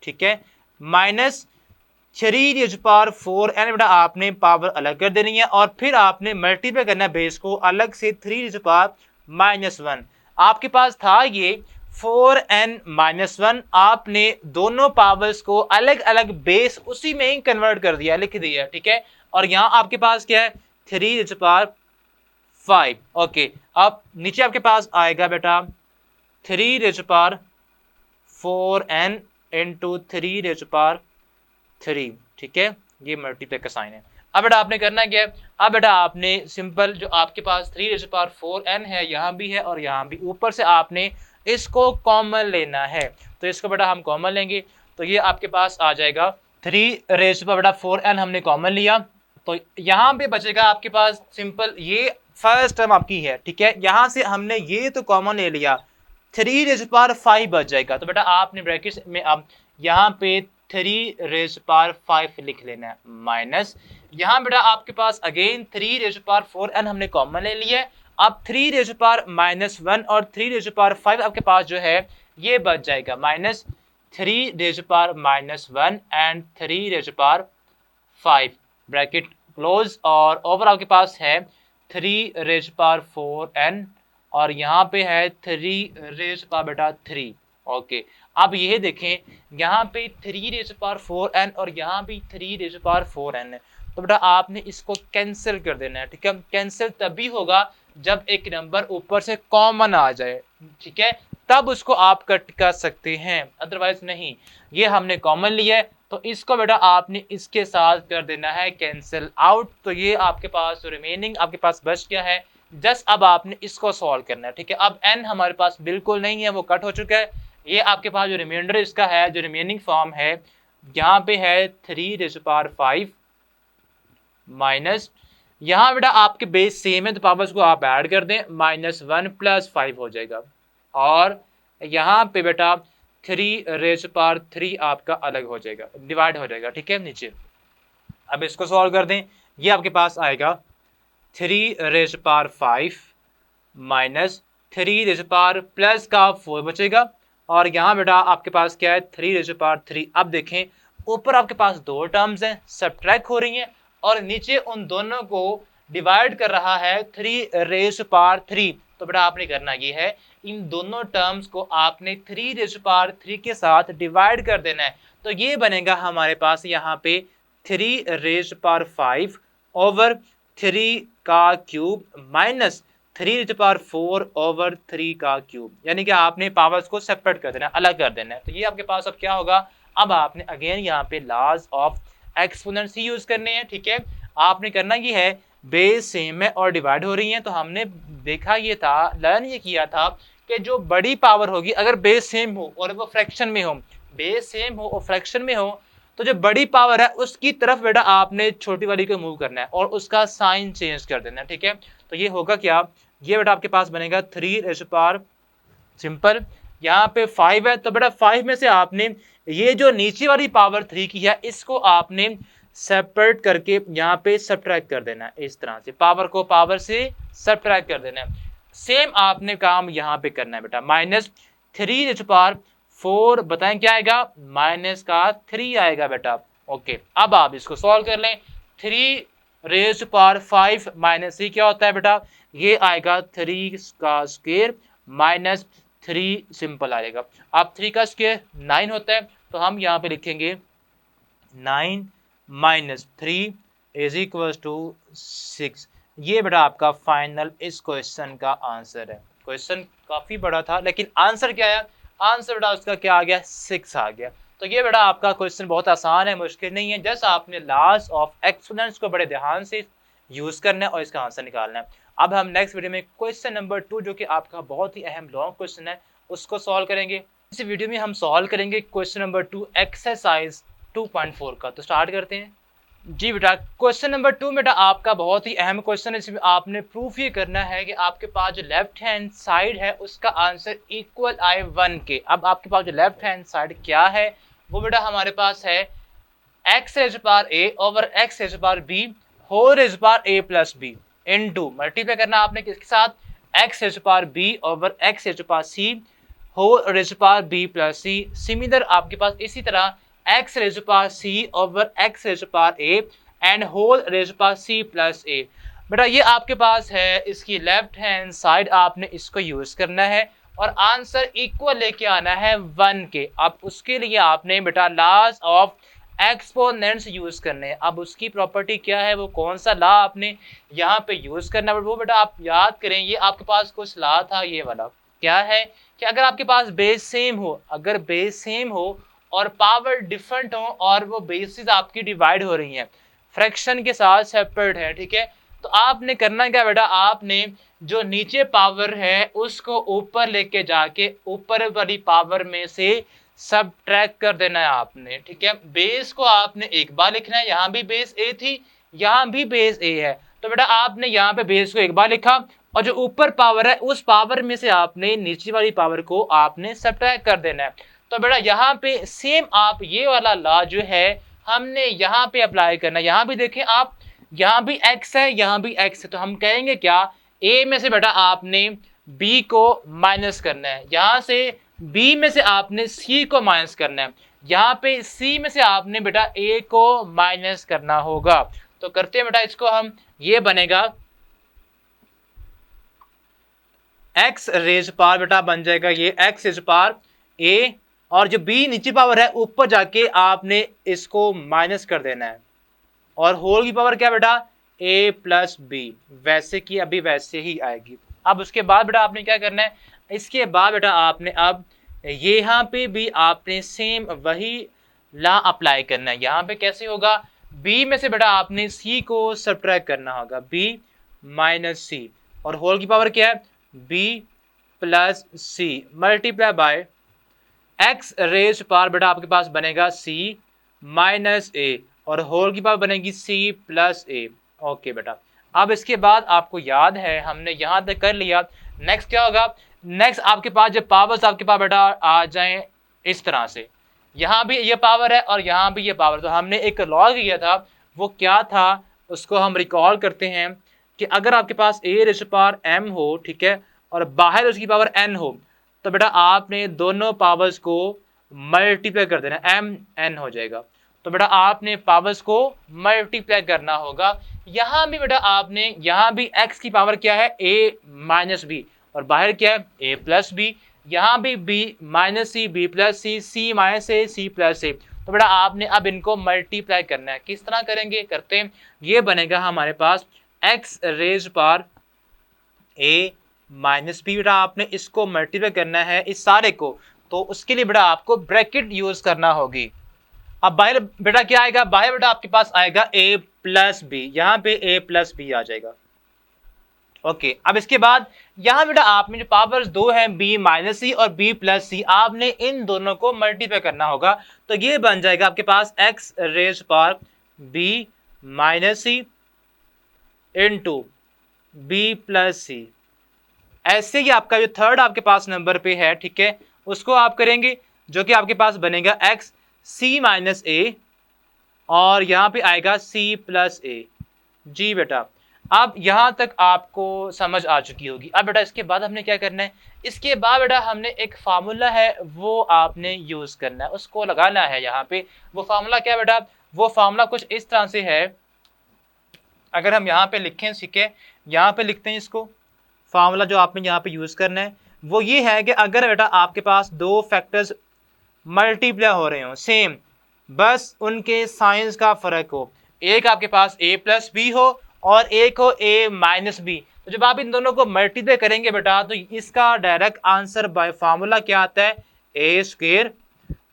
ठीक है, माइनस 3 रेज़ पावर 4n बेटा आपने पावर अलग कर देनी है, और फिर आपने मल्टीप्लाई करना है बेस को अलग से 3 रेज़ पावर -1। आपके पास था ये 4n-1, आपने दोनों पावर्स को अलग अलग बेस उसी में ही कन्वर्ट कर दिया, लिख दिया, ठीक है। और यहाँ आपके पास क्या है 3 रेज़ पावर 5। ओके, अब नीचे आपके पास आएगा बेटा 3 rays power 4n into 3 rays power 3, ठीक है, ये मल्टीप्लाई का साइन है। अब बेटा आपने करना क्या है, अब बेटा आपने सिंपल जो आपके पास 3 रेज़ पावर 4n है, यहाँ भी है और यहाँ भी, ऊपर से आपने इसको कॉमन लेना है। तो इसको बेटा हम कॉमन लेंगे, तो ये आपके पास आ जाएगा 3 रेज़ पावर बेटा 4n हमने कॉमन लिया, तो यहाँ पे बचेगा आपके पास सिंपल ये फर्स्ट टर्म आपकी है, ठीक है। यहाँ से हमने ये तो कॉमन ले लिया, 3 रेज़ पावर 5 बच जाएगा। तो बेटा आपने ब्रैकेट्स में अब यहाँ पे 3 रेज़ पावर 5 लिख लेना है, माइनस यहाँ बेटा आपके पास अगेन 3 रेज़ पावर 4n हमने कॉमन ले लिया है। अब 3 रेज़ पावर -1 और 3 रेज़ पावर 5 आपके पास जो है ये बच जाएगा -3 raised to the power -1 and 3 raised to the power 5 bracket close, और ओवर आपके पास है 3 raised to the power 4n और यहाँ पे है 3 raised to the power बेटा 3। ओके, अब ये देखें यहाँ पे 3 raised to the power 4n और यहाँ भी 3 raised to the power 4n है, तो बेटा आपने इसको कैंसिल कर देना है। ठीक है, कैंसिल तभी होगा जब एक नंबर ऊपर से कॉमन आ जाए, ठीक है, तब उसको आप कट कर सकते हैं, अदरवाइज नहीं। ये हमने कॉमन लिया है तो इसको बेटा आपने इसके साथ कर देना है कैंसिल आउट, तो ये आपके पास रिमेनिंग आपके पास बच गया है। जस्ट अब आपने इसको सॉल्व करना है। ठीक है, अब n हमारे पास बिल्कुल नहीं है, वो कट हो चुका है। ये आपके पास जो रिमाइंडर इसका है, जो रिमेनिंग फॉर्म है, यहाँ पे है 3 raised to the power 5 minus, यहाँ बेटा आपके बेस सेम है तो पावर्स को आप ऐड कर दें, -1 + 5 हो जाएगा, और यहाँ पे बेटा 3 raised to the power 3 आपका अलग हो जाएगा, डिवाइड हो जाएगा। ठीक है, नीचे अब इसको सॉल्व कर दें, ये आपके पास आएगा 3 raised to the power 5 minus 3 raised to the power plus का 4 बचेगा, और यहाँ बेटा आपके पास क्या है 3 raised to the power 3। अब देखें ऊपर आपके पास दो टर्म्स हैं, सब्ट्रैक्ट हो रही हैं, और नीचे उन दोनों को डिवाइड कर रहा है 3 raised to the power 3। तो बेटा आपने करना ये है, इन दोनों टर्म्स को आपने 3 raised to the power 3 के साथ डिवाइड कर देना है, तो ये बनेगा हमारे पास यहाँ पे 3 raised to the power 5 over 3 का cube minus 3 raised to the power 4 over 3 का क्यूब, यानी कि आपने पावर्स को सेपरेट कर देना है, अलग कर देना है। तो ये आपके पास अब क्या होगा, अब आपने अगेन यहाँ पे लॉज ऑफ एक्सपोनेंट्स ही यूज करने हैं। ठीक है, आपने करना ये है, बेस सेम है और डिवाइड हो रही है, तो हमने देखा ये था, लर्न ये किया था कि जो बड़ी पावर होगी अगर बेस सेम हो और वो फ्रैक्शन में हो, बेस सेम हो और फ्रैक्शन में हो, तो जो बड़ी पावर है उसकी तरफ बेटा आपने छोटी वाली को मूव करना है और उसका साइन चेंज कर देना है। ठीक है, तो ये होगा क्या, ये बेटा आपके पास बनेगा 3 raised to the power simple, यहाँ पे 5 है, तो बेटा 5 में से आपने ये जो नीचे वाली पावर 3 की है इसको आपने सेपरेट करके यहाँ पे सब्ट्रैक्ट कर देना है, इस तरह से पावर को पावर से सब्ट्रैक्ट कर देना है। सेम आपने काम यहाँ पे करना है बेटा, -3 raised to the power 4 बताएं क्या आएगा, माइनस का 3 आएगा बेटा। ओके, अब आप इसको सॉल्व कर लें, 3 raised to the power 5 minus 3 क्या होता है बेटा, ये आएगा 3 का स्क्वायर माइनस 3 सिंपल आएगा। अब 3 का स्क्वायर 9 होता है, तो हम यहाँ पे लिखेंगे 9 माइनस 3 इज इक्वल टू 6। ये बेटा आपका फाइनल इस क्वेश्चन का आंसर है। क्वेश्चन काफी बड़ा था लेकिन आंसर क्या है, आंसर बेटा उसका क्या आ गया, 6 आ गया। तो ये बेटा आपका क्वेश्चन बहुत आसान है, मुश्किल नहीं है, जस्ट आपने लॉज ऑफ एक्सपोनेंट्स को बड़े ध्यान से यूज करना है और इसका आंसर निकालना है। अब हम नेक्स्ट वीडियो में क्वेश्चन नंबर 2 जो कि आपका बहुत ही अहम लॉन्ग क्वेश्चन है उसको सॉल्व करेंगे। इस वीडियो में हम सॉल्व करेंगे क्वेश्चन नंबर 2 एक्सरसाइज 2.4 का। तो स्टार्ट करते हैं जी बेटा। क्वेश्चन नंबर 2 बेटा आपका बहुत ही अहम क्वेश्चन है, इसमें आपने प्रूफ ये करना है कि आपके पास जो लेफ्ट हैंड साइड है उसका आंसर इक्वल आए 1 के। अब आपके पास जो लेफ्ट हैंड साइड क्या है वो बेटा हमारे पास है x raised to the power a over x raised to the power b whole raised to the power a plus b into multiply करना आपने किसके साथ, x raised to the power b over x raised to the power c whole raised to the power b plus c। Similar आपके पास इसी तरह x raised to the power c over x raised to the power a and whole raised to the power c plus a। बेटा ये आपके पास है, इसकी left hand side आपने इसको यूज करना है और आंसर इक्वल लेके आना है 1 के। अब उसके लिए आपने बेटा लॉज ऑफ एक्सपोनेंट्स यूज करने हैं। अब उसकी प्रॉपर्टी क्या है, वो कौन सा लॉ आपने यहाँ पे यूज करना है, वो बेटा आप याद करें, ये आपके पास कुछ लॉ था, ये वाला क्या है कि अगर आपके पास बेस सेम हो, अगर बेस सेम हो और पावर डिफरेंट हो और वो बेसिस आपकी डिवाइड हो रही हैं, फ्रैक्शन के साथ सेपरेट है, ठीक है, तो आपने करना क्या बेटा, आपने जो नीचे पावर है उसको ऊपर लेके जाके ऊपर वाली पावर में से सब्ट्रैक्ट कर देना है आपने, ठीक है। बेस को आपने एक बार लिखना है, यहाँ भी बेस ए थी, यहाँ भी बेस ए है, तो बेटा आपने यहाँ पे बेस को एक बार लिखा और जो ऊपर पावर है उस पावर में से आपने नीचे वाली पावर को आपने सब्ट्रैक्ट कर देना है। तो बेटा यहाँ पे सेम आप ये वाला लॉ जो है हमने यहाँ पे अप्लाई करना है। यहाँ भी देखें आप, यहाँ भी x है, यहाँ भी x है, तो हम कहेंगे क्या, a में से बेटा आपने b को माइनस करना है, यहाँ से b में से आपने c को माइनस करना है। यहाँ पे c में से आपने बेटा a को माइनस करना होगा। तो करते हैं बेटा इसको हम, ये बनेगा x रेज पावर बेटा बन जाएगा ये x रेज पावर a, और जो b नीचे पावर है ऊपर जाके आपने इसको माइनस कर देना है, और होल की पावर क्या बेटा a प्लस बी, वैसे की अभी वैसे ही आएगी। अब उसके बाद बेटा आपने क्या करना है, इसके बाद बेटा आपने अब यहाँ पे भी आपने सेम वही ला अप्लाई करना है। यहाँ पे कैसे होगा, b में से बेटा आपने c को सब्ट्रैक्ट करना होगा, b माइनस सी, और होल की पावर क्या है b plus c multiply by x raise power बेटा आपके पास बनेगा c माइनस ए, और होल की पावर बनेगी c प्लस ए। ओके बेटा, अब इसके बाद आपको याद है हमने यहाँ तक कर लिया। नेक्स्ट क्या होगा, नेक्स्ट आपके पास जब पावर्स आपके पास बेटा आ जाएं इस तरह से, यहाँ भी ये पावर है और यहाँ भी ये पावर, तो हमने एक लॉ किया था, वो क्या था उसको हम रिकॉल करते हैं कि अगर आपके पास a raise to power m हो, ठीक है, और बाहर उसकी पावर n हो, तो बेटा आपने दोनों पावर्स को मल्टीप्लाई कर देना, m n हो जाएगा। तो बेटा आपने पावर्स को मल्टीप्लाई करना होगा। यहाँ भी बेटा आपने, यहाँ भी x की पावर क्या है a माइनस बी, और बाहर क्या है a प्लस बी, यहाँ भी b माइनस सी, b प्लस सी, c माइनस ए, c प्लस ए। तो बेटा आपने अब इनको मल्टीप्लाई करना है। किस तरह करेंगे, करते हैं, ये बनेगा हमारे पास x raise power a minus b, बेटा आपने इसको मल्टीप्लाई करना है इस सारे को, तो उसके लिए बेटा आपको ब्रैकेट यूज करना होगी। अब बाहर बेटा क्या आएगा, बाहर बेटा आपके पास आएगा a प्लस बी, यहाँ पे a प्लस बी आ जाएगा। ओके, अब इसके बाद यहाँ बेटा आपने जो पावर्स दो हैं b माइनस सी और b प्लस सी, आपने इन दोनों को मल्टीप्लाई करना होगा। तो ये बन जाएगा आपके पास x raise power b minus C into b plus C. ऐसे ही आपका जो थर्ड आपके पास नंबर पे है, ठीक है, उसको आप करेंगे, जो कि आपके पास बनेगा x c माइनस ए, और यहाँ पे आएगा c प्लस ए। जी बेटा, अब यहाँ तक आपको समझ आ चुकी होगी। अब बेटा इसके बाद हमने क्या करना है, इसके बाद बेटा हमने एक फार्मूला है वो आपने यूज करना है, उसको लगाना है यहाँ पे। वो फार्मूला क्या बेटा, वो फार्मूला कुछ इस तरह से है, अगर हम यहाँ पे लिखें, सीखे यहाँ पे लिखते हैं इसको, फार्मूला जो आपने यहाँ पे यूज करना है वो ये है कि अगर बेटा आपके पास दो फैक्टर्स मल्टीप्लाई हो रहे हो सेम, बस उनके साइंस का फर्क हो, एक आपके पास a प्लस बी हो और एक हो a माइनस बी, तो जब आप इन दोनों को मल्टीप्लाई करेंगे बेटा, तो इसका डायरेक्ट आंसर बाय फार्मूला क्या आता है, a square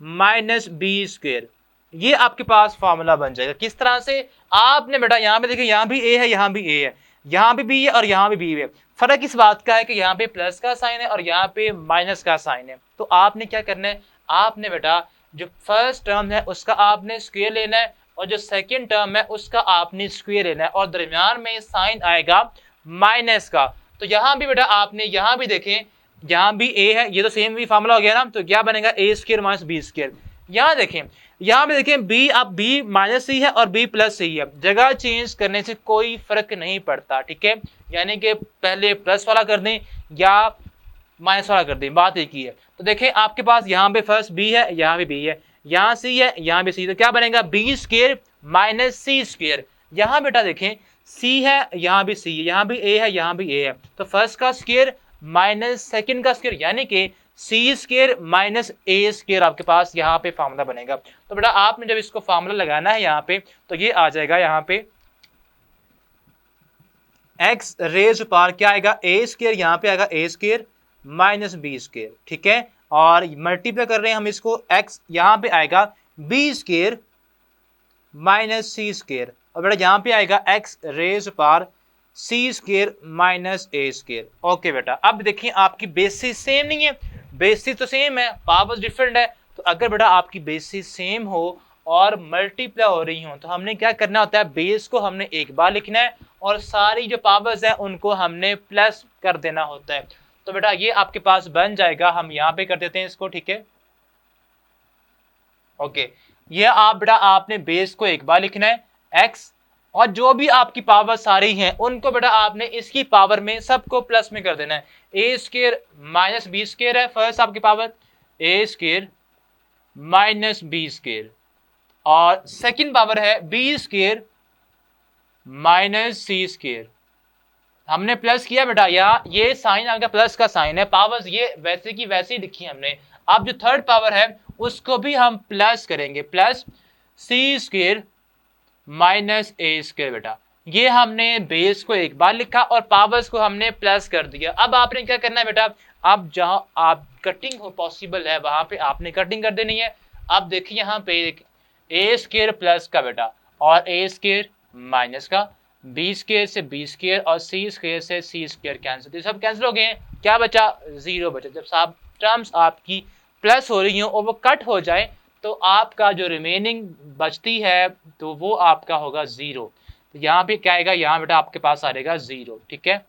minus b square. ये आपके पास फार्मूला बन जाएगा। किस तरह से, आपने बेटा यहाँ पे देखिए, यहाँ भी a है, यहाँ भी a है, यहाँ भी b है और यहाँ भी b है। फर्क इस बात का है कि यहाँ पे प्लस का साइन है और यहाँ पे माइनस का साइन है। तो आपने क्या करना है, आपने बेटा जो फर्स्ट टर्म है उसका आपने स्क्वायर लेना है, और जो सेकंड टर्म है उसका आपने स्क्वायर लेना है, और दरमियान में साइन आएगा माइनस का। तो यहाँ भी बेटा आपने, यहाँ भी देखें, यहाँ भी a है, ये तो सेम भी फार्मूला हो गया ना, तो क्या बनेगा a square minus b square. यहाँ देखें, यहाँ पे देखें b, अब b माइनस सी है और b प्लस सी है, जगह चेंज करने से कोई फर्क नहीं पड़ता, ठीक है, यानी कि पहले प्लस वाला कर दें या माइनस वाला कर दें, बात एक ही है। तो देखें आपके पास यहाँ पे फर्स्ट b है, यहाँ भी b है, यहाँ c है, यहाँ भी c, तो क्या बनेगा b स्क्वायर माइनस सी स्क्वायर। यहाँ बेटा देखें c है, यहाँ भी c है, यहाँ भी a है, यहाँ भी a है, तो फर्स्ट का स्क्वायर माइनस सेकंड का स्क्वायर, यानी कि सी स्क्वायर माइनस ए स्क्वायर आपके पास यहाँ पे फार्मूला बनेगा। तो बेटा आपने जब इसको फार्मूला लगाना है यहाँ पे, तो ये आ जाएगा यहाँ पे x रेज पावर क्या आएगा, ए स्क्वायर, यहाँ पे आएगा ए स्क्वायर माइनस बी स्क्वायर, ठीक है, और मल्टीप्लाई कर रहे हैं हम इसको, x यहाँ पे आएगा बी स्क्वायर माइनस सी स्क्वायर, और बेटा यहाँ पे आएगा x रेज पावर सी स्क्वायर माइनस ए स्क्वायर। ओके बेटा, अब देखिए आपकी बेसिस सेम नहीं है, बेसिस तो सेम है, पावर्स डिफरेंट है। तो अगर बेटा आपकी बेसिस सेम हो और मल्टीप्लाई हो रही हो, तो हमने क्या करना होता है, बेस को हमने एक बार लिखना है और सारी जो पावर्स है उनको हमने प्लस कर देना होता है। तो बेटा ये आपके पास बन जाएगा, हम यहाँ पे कर देते हैं इसको, ठीक है। ओके, ये आप बेटा आपने बेस को एक बार लिखना है x, और जो भी आपकी पावर सारी हैं उनको बेटा आपने इसकी पावर में सबको प्लस में कर देना है। ए स्क्वायर माइनस बी स्क्वायर है फर्स्ट आपकी पावर, ए स्क्वायर माइनस बी स्क्वायर, और सेकंड पावर है बी स्क्वायर माइनस सी स्क्वायर। हमने प्लस किया बेटा, या ये साइन आपका प्लस का साइन है, पावर्स ये वैसे की वैसे ही लिखी हमने। अब जो थर्ड पावर है उसको भी हम प्लस करेंगे, प्लस सी स्क्वायर माइनस ए स्क्वायर बेटा। ये हमने बेस को एक बार लिखा और पावर्स को हमने प्लस कर दिया। अब आपने क्या करना है बेटा, अब जहां आप कटिंग हो पॉसिबल है वहां पे आपने कटिंग कर देनी है। अब देखिए यहाँ पे ए स्क्वायर प्लस का बेटा और ए स्क्वायर माइनस का, बी स्क्वायर से बी स्क्वायर और सी स्क्वायर से सी स्क्वायर कैंसिल, तो सब कैंसिल हो गए। क्या बचा, जीरो बचा। जब सब टर्म्स आपकी प्लस हो रही हो और वो कट हो जाए तो आपका जो रिमेनिंग बचती है तो वो आपका होगा जीरो। तो यहाँ पे क्या आएगा, यहाँ बेटा आपके पास आ जाएगा जीरो, ठीक है।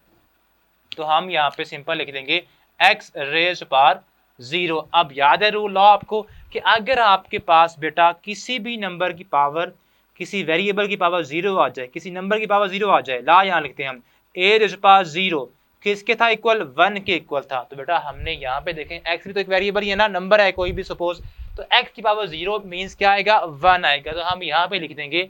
तो हम यहाँ पे सिंपल लिख देंगे x रेज पावर जीरो। अब याद है रूल लॉ आपको कि अगर आपके पास बेटा किसी भी नंबर की पावर, किसी वेरिएबल की पावर जीरो आ जाए, किसी नंबर की पावर जीरो आ जाए, ला यहाँ लिखते हैं हम a रेज पावर जीरो किसके था, इक्वल 1 के इक्वल था। तो बेटा हमने यहाँ पे देखें x भी तो एक वेरिएबल ही है ना, नंबर है कोई भी सपोज, तो x की पावर जीरो मीन्स क्या आएगा, 1 आएगा। तो हम यहाँ पे लिख देंगे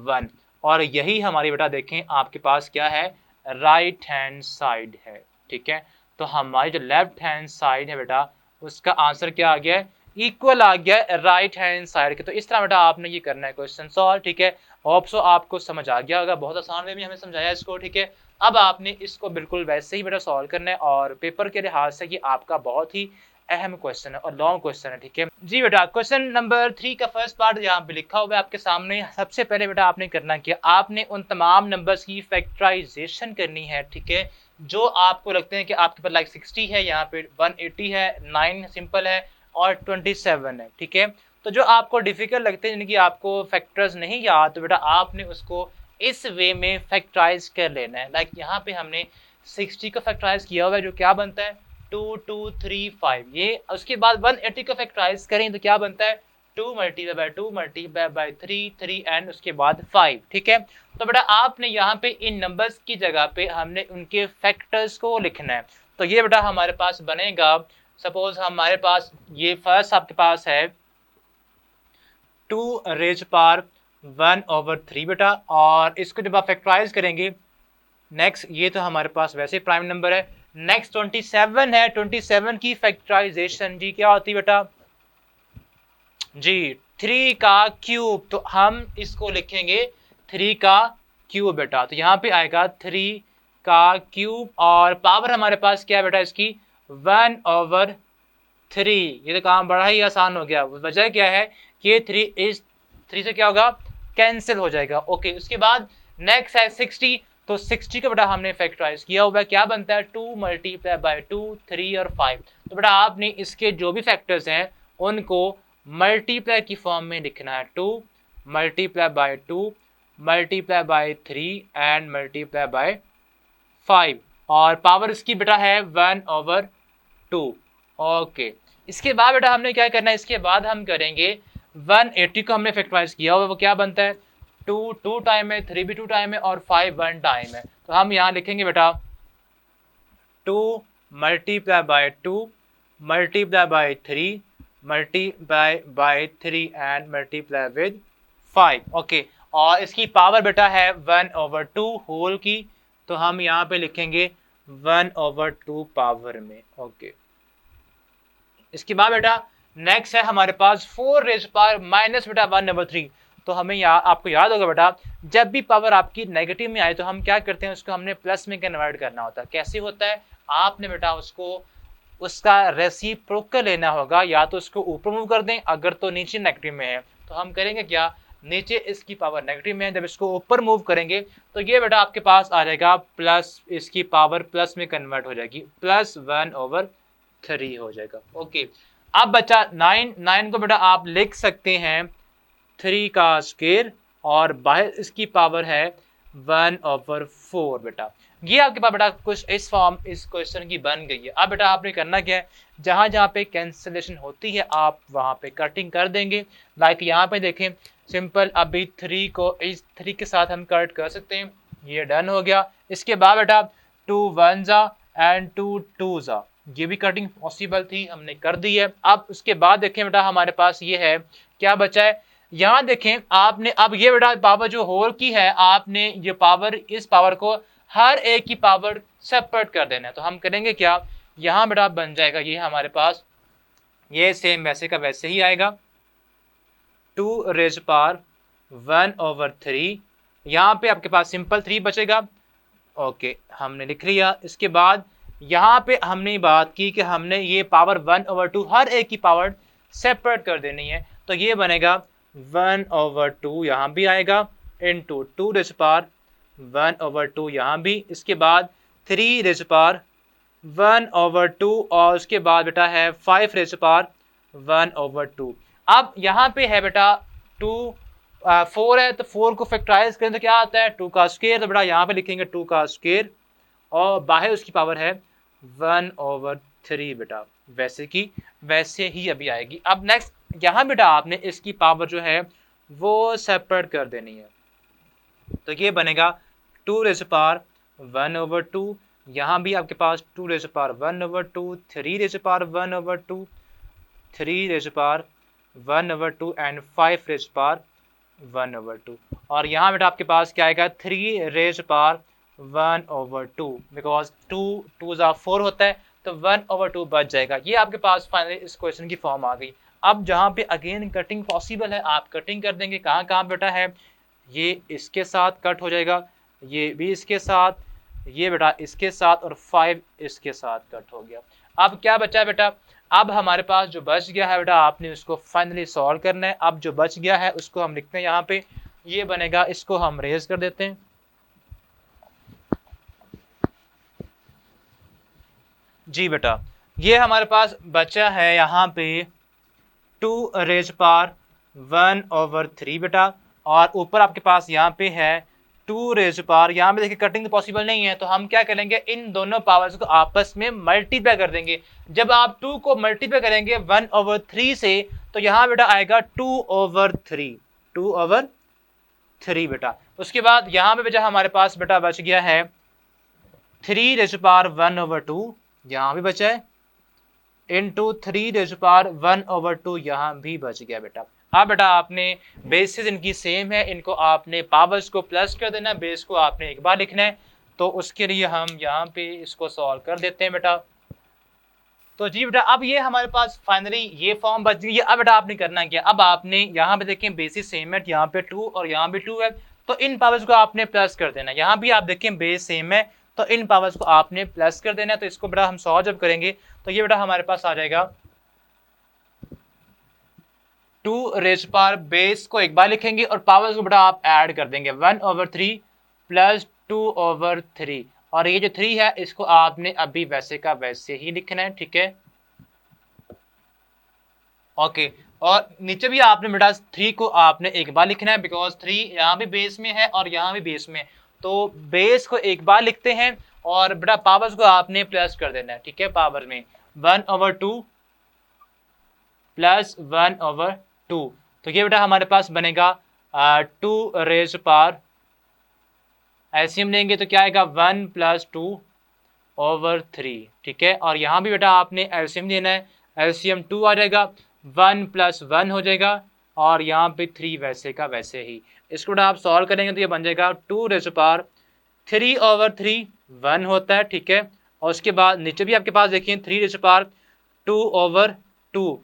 1, और यही हमारी बेटा देखें आपके पास क्या है, राइट हैंड साइड है, ठीक है। तो हमारी जो लेफ्ट हैंड साइड है बेटा उसका आंसर क्या आ गया है, इक्वल आ गया है राइट हैंड साइड के। तो इस तरह बेटा आपने ये करना है क्वेश्चन सॉल्व, ठीक है। होप सो आपको समझ आ गया होगा, बहुत आसान वे में हमें समझाया इसको, ठीक है। अब आपने इसको बिल्कुल वैसे ही बेटा सॉल्व करना है, और पेपर के लिहाज से ये आपका बहुत ही अहम क्वेश्चन है और लॉन्ग क्वेश्चन है, ठीक है जी बेटा। क्वेश्चन नंबर 3 का फर्स्ट पार्ट यहाँ पे लिखा हुआ है आपके सामने। सबसे पहले बेटा आपने करना क्या, आपने उन तमाम नंबर्स की फैक्टराइजेशन करनी है, ठीक है, जो आपको लगते हैं कि आपके पास लाइक 60 है, यहाँ पे 180 है, 9 सिंपल है और 27 है, ठीक है। तो जो आपको डिफिकल्ट लगते हैं, जिनकी आपको फैक्टर्स नहीं याद, तो बेटा आपने उसको इस वे में फैक्टराइज कर लेना है। लाइक यहाँ पे हमने 60 का फैक्टराइज किया हुआ है, जो क्या बनता है 2 2 3 5, ये उसके बाद 180 का फैक्टराइज करें तो क्या बनता है 2 multiply by 2 multiply by 3 3 and उसके बाद 5, ठीक है। तो बेटा आपने यहाँ पे इन नंबर्स की जगह पे हमने उनके फैक्टर्स को लिखना है। तो ये बेटा हमारे पास बनेगा, सपोज हमारे पास ये फर्स्ट आपके पास है 2 रेज पावर 1/3 बेटा, और इसको जब आप फैक्टराइज करेंगे, नेक्स्ट ये तो हमारे पास वैसे प्राइम नंबर है, नेक्स्ट 27 है, 27 की फैक्टराइजेशन जी क्या होती है बेटा जी 3 का क्यूब। तो हम इसको लिखेंगे 3 का क्यूब बेटा। तो यहाँ पे आएगा 3 का क्यूब, और पावर हमारे पास क्या है बेटा इसकी 1/3। ये तो काम बड़ा ही आसान हो गया। वजह क्या है कि ये 3 से क्या होगा कैंसिल हो जाएगा। ओके, उसके बाद नेक्स्ट है 60। तो 60 का बेटा हमने फैक्टराइज किया हुआ है, क्या बनता है 2 मल्टीप्लाई बाय 2 3 और 5। तो बेटा आपने इसके जो भी फैक्टर्स हैं उनको मल्टीप्लाई की फॉर्म में लिखना है, 2 multiply by 2 multiply by 3 and multiply by 5, और पावर इसकी बेटा है 1/2। ओके, इसके बाद बेटा हमने क्या करना है, इसके बाद हम करेंगे 180 को हमने फैक्टराइज किया हुआ, वो क्या बनता है 2 2 टाइम है, 3 भी 2 टाइम है और 5 1 टाइम है। तो हम यहाँ लिखेंगे बेटा 2 multiply by 2 multiply by 3 multiply by 3 and multiply with 5। Okay, और इसकी पावर बेटा है 1/2 होल की, तो हम यहाँ पे लिखेंगे 1/2 पावर में। ओके, इसके बाद बेटा नेक्स्ट है हमारे पास 4 रेज पावर माइनस बेटा 1/3। तो हमें यहाँ आपको याद होगा बेटा, जब भी पावर आपकी नेगेटिव में आए तो हम क्या करते हैं, उसको हमने प्लस में कन्वर्ट करना होता है। कैसे होता है, आपने बेटा उसको उसका रेसिप्रोकल लेना होगा, या तो उसको ऊपर मूव कर दें, अगर तो नीचे नेगेटिव में है तो हम करेंगे क्या, नीचे इसकी पावर नेगेटिव में है, जब इसको ऊपर मूव करेंगे तो ये बेटा आपके पास आ जाएगा प्लस, इसकी पावर प्लस में कन्वर्ट हो जाएगी, +1/3 हो जाएगा। ओके, अब बचा 9 को बेटा आप लिख सकते हैं 3 का स्क्वायर, और बाहर इसकी पावर है 1/4 बेटा। ये आपके पास बेटा कुछ इस फॉर्म इस क्वेश्चन की बन गई है। अब बेटा आपने करना क्या है, जहां जहां पे कैंसिलेशन होती है आप वहां पे कटिंग कर देंगे। लाइक यहाँ पे देखें सिंपल, अभी 3 को इस 3 के साथ हम कट कर सकते हैं, ये डन हो गया। इसके बाद बेटा 2 1 जा एंड 2 2 जा, ये भी कटिंग पॉसिबल थी, हमने कर दी है। अब उसके बाद देखें बेटा हमारे पास ये है, क्या बचा है, यहाँ देखें आपने, अब ये बेटा पावर जो होल की है, आपने ये पावर, इस पावर को हर एक की पावर सेपरेट कर देना है। तो हम करेंगे क्या, यहाँ बेटा बन जाएगा ये हमारे पास, ये सेम वैसे का वैसे ही आएगा, 2 रेज पावर 1/3। यहाँ पे आपके पास सिंपल 3 बचेगा। ओके, हमने लिख लिया। इसके बाद यहाँ पे हमने बात की कि हमने ये पावर 1/2 हर एक की पावर सेपरेट कर देनी है। तो ये बनेगा 1/2, यहाँ भी आएगा, इंटू 2 रेज पावर 1/2 यहाँ भी। इसके बाद 3 रेज पावर 1/2 और उसके बाद बेटा है 5 रेज पावर 1/2। अब यहाँ पे है बेटा 2 4 है, तो 4 को फैक्टराइज करें तो क्या आता है, 2 का स्क्वायर। तो बेटा यहाँ पे लिखेंगे 2 का स्क्वायर और बाहर उसकी पावर है 1/3 बेटा, वैसे की वैसे ही अभी आएगी। अब नेक्स्ट यहाँ बेटा आपने इसकी पावर जो है वो सेपरेट कर देनी है। तो ये बनेगा 2 रेज़ पावर 1/2, यहाँ भी आपके पास 2 rays power 1/2, 3 rays power 1/2, 3 rays power 1/2 and 5 raise power 1/2। और यहाँ बेटा आपके पास क्या आएगा, 3 रेज़ पावर 1/2, बिकॉज 2 ज़ा 4 होता है, तो 1/2 बच जाएगा। ये आपके पास फाइनली इस क्वेश्चन की फॉर्म आ गई। अब जहाँ पे अगेन कटिंग पॉसिबल है, आप कटिंग कर देंगे। कहाँ कहाँ बेटा है, ये इसके साथ कट हो जाएगा, ये भी इसके साथ, ये बेटा इसके साथ, और 5 इसके साथ कट हो गया। अब क्या बचा है बेटा, अब हमारे पास जो बच गया है बेटा, आपने उसको फाइनली सॉल्व करना है। अब जो बच गया है उसको हम लिखते हैं यहाँ पे, ये बनेगा, इसको हम रेज कर देते हैं। जी बेटा, ये हमारे पास बचा है यहाँ पे 2 रेज पावर 1/3 बेटा, और ऊपर आपके पास यहाँ पे है 2 रेज पावर, यहाँ पे देखिए कटिंग तो पॉसिबल नहीं है, तो हम क्या करेंगे, इन दोनों पावर्स को आपस में मल्टीप्लाई कर देंगे। जब आप 2 को मल्टीप्लाई करेंगे 1/3 से, तो यहाँ बेटा आएगा 2/3, 2/3 बेटा। उसके बाद यहाँ पे बेटा हमारे पास बेटा बच गया है 3 रेज पावर 1/2, यहाँ भी बचा है, इंटू 3 रेज पावर 1/2 यहाँ भी बच गया बेटा। अब बेटा आपने बेसिस इनकी सेम है, इनको आपने पावर्स को प्लस कर देना, बेस को आपने एक बार लिखना है। तो उसके लिए हम यहाँ पे इसको सॉल्व कर देते हैं बेटा। तो जी बेटा, अब ये हमारे पास फाइनली ये फॉर्म बच गई है। अब बेटा आपने करना क्या, अब आपने यहाँ पे देखें बेसिस सेम है, यहाँ पे 2 और यहाँ पे 2 है, तो इन पावर्स को आपने प्लस कर देना। यहाँ भी आप देखें बेस सेम है, तो इन पावर्स को आपने प्लस कर देना है। तो इसको बेटा हम सॉल्व जब करेंगे तो ये बेटा हमारे पास आ जाएगा 2 रेज पावर, बेस को एक बार लिखेंगे और पावर्स को बेटा आप ऐड कर देंगे, 1/3 प्लस 2/3, और ये जो 3 है इसको आपने अभी वैसे का वैसे ही लिखना है, ठीक है। ओके, और नीचे भी आपने बेटा 3 को आपने एक बार लिखना है, बिकॉज 3 यहाँ भी बेस में है और यहाँ भी बेस में है, तो बेस को एक बार लिखते हैं और बेटा पावर्स को आपने प्लस कर देना है, ठीक है। पावर में 1/2 प्लस 1/2, तो ये बेटा हमारे पास बनेगा 2 रेज पावर, एलसीएम लेंगे तो क्या आएगा 1 + 2/3, ठीक है। और यहाँ भी बेटा आपने एलसीएम लेना है, एलसीएम 2 आ जाएगा, 1 + 1 हो जाएगा, और यहाँ पे 3 वैसे का वैसे ही। इसको बेटा आप सॉल्व करेंगे तो ये बन जाएगा 2 रेज पावर 3/3, 1 होता है, ठीक है। और उसके बाद नीचे भी आपके पास देखिए 3 रेज पावर 2/2,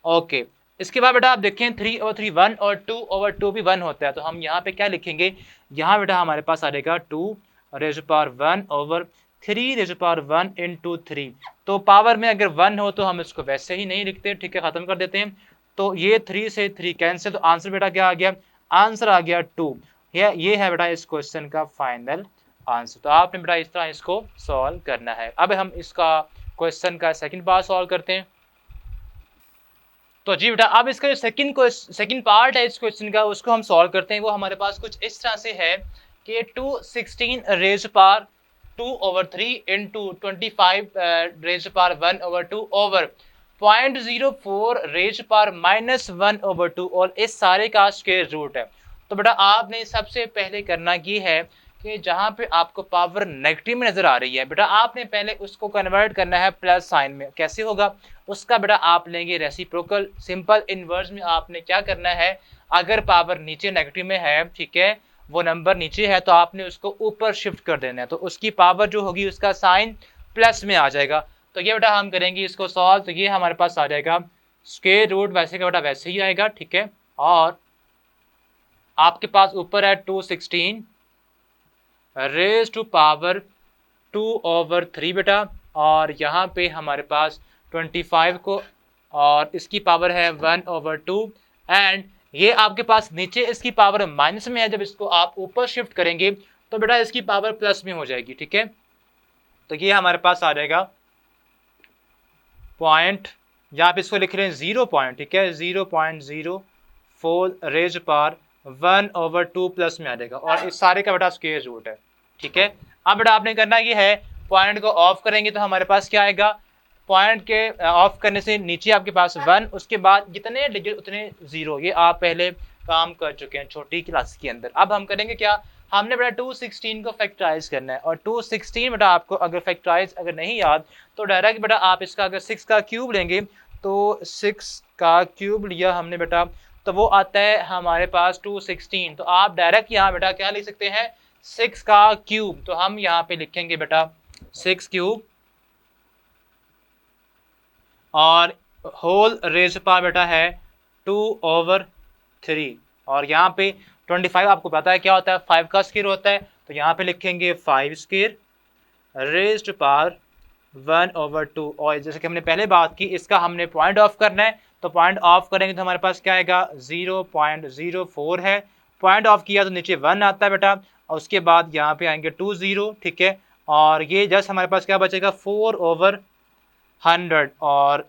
ओके। इसके बाद बेटा आप देखें 3/3 1 और 2/2 भी 1 होता है, तो हम यहाँ पे क्या लिखेंगे, यहाँ बेटा हमारे पास आ जाएगा 2 रेज पावर 1/3 रेज पावर 1 × 3। तो पावर में अगर 1 हो तो हम इसको वैसे ही नहीं लिखते, ठीक है, खत्म कर देते हैं। तो ये 3 से 3 कैंसिल, तो आंसर बेटा क्या आ गया, आंसर आ गया 2। ये है बेटा इस क्वेश्चन का फाइनल आंसर। तो आपने बेटा इस तरह इसको सॉल्व करना है। अब हम इसका क्वेश्चन का सेकेंड पार्ट सॉल्व करते हैं। तो जी बेटा, अब इसका जो सेकंड पार्ट है इस क्वेश्चन का, उसको हम सॉल्व करते हैं। वो हमारे पास कुछ इस तरह से है कि 216 raise power 2/3 × 25 raise power 1/2 over 0.04 raise power -1/2, और इस सारे का स्क्वायर रूट है। तो बेटा आपने सबसे पहले करना ये है कि जहाँ पे आपको पावर नेगेटिव में नज़र आ रही है बेटा, आपने पहले उसको कन्वर्ट करना है प्लस साइन में। कैसे होगा उसका बेटा, आप लेंगे रेसिप्रोकल। सिंपल इनवर्स में आपने क्या करना है, अगर पावर नीचे नेगेटिव में है, ठीक है, वो नंबर नीचे है, तो आपने उसको ऊपर शिफ्ट कर देना है, तो उसकी पावर जो होगी उसका साइन प्लस में आ जाएगा। तो ये बेटा हम करेंगे इसको सॉल्व, तो ये हमारे पास आ जाएगा स्क्वायर रूट वैसे का बेटा वैसे ही आएगा, ठीक है। और आपके पास ऊपर है 216 रेज टू पावर 2/3 बेटा, और यहाँ पे हमारे पास 25 को, और इसकी पावर है 1/2, एंड ये आपके पास नीचे इसकी पावर माइनस में है, जब इसको आप ऊपर शिफ्ट करेंगे तो बेटा इसकी पावर प्लस में हो जाएगी, ठीक है। तो ये हमारे पास आ जाएगा पॉइंट, यहाँ पे इसको लिख रहे हैं 0 पॉइंट, ठीक है, 0.04 रेज पावर 1/2 प्लस में आ जाएगा, और इस सारे का बेटा स्क्वायर रूट है, ठीक है। अब बेटा आपने करना ये है, पॉइंट को ऑफ करेंगे तो हमारे पास क्या आएगा, पॉइंट के ऑफ करने से नीचे आपके पास 1, उसके बाद जितने डिजिट उतने 0, ये आप पहले काम कर चुके हैं छोटी क्लास के अंदर। अब हम करेंगे क्या, हमने बेटा 216 को फैक्टराइज करना है, और 216 बेटा आपको अगर फैक्टराइज अगर नहीं याद तो डायरेक्ट बेटा आप इसका अगर 6 का क्यूब लेंगे, तो 6 का क्यूब लिया हमने बेटा, तो वो आता है हमारे पास 216। तो आप डायरेक्ट यहाँ बेटा क्या लिख सकते हैं, 6 का क्यूब। तो हम यहाँ पे लिखेंगे बेटा 6 क्यूब, और होल रेज पावर बेटा है 2/3, और यहाँ पे 25 आपको पता है क्या होता है, 5 का स्क्वायर होता है, तो यहाँ पे लिखेंगे 5 स्क्वायर रेज्ड पावर 1/2। और जैसे कि हमने पहले बात की, इसका हमने पॉइंट ऑफ करना है, तो पॉइंट ऑफ करेंगे तो हमारे पास क्या आएगा, 0.04 है। पॉइंट ऑफ किया तो नीचे 1 आता है बेटा, और उसके बाद यहाँ पे आएंगे 20, ठीक है, और ये जस्ट हमारे पास क्या बचेगा 4/100, और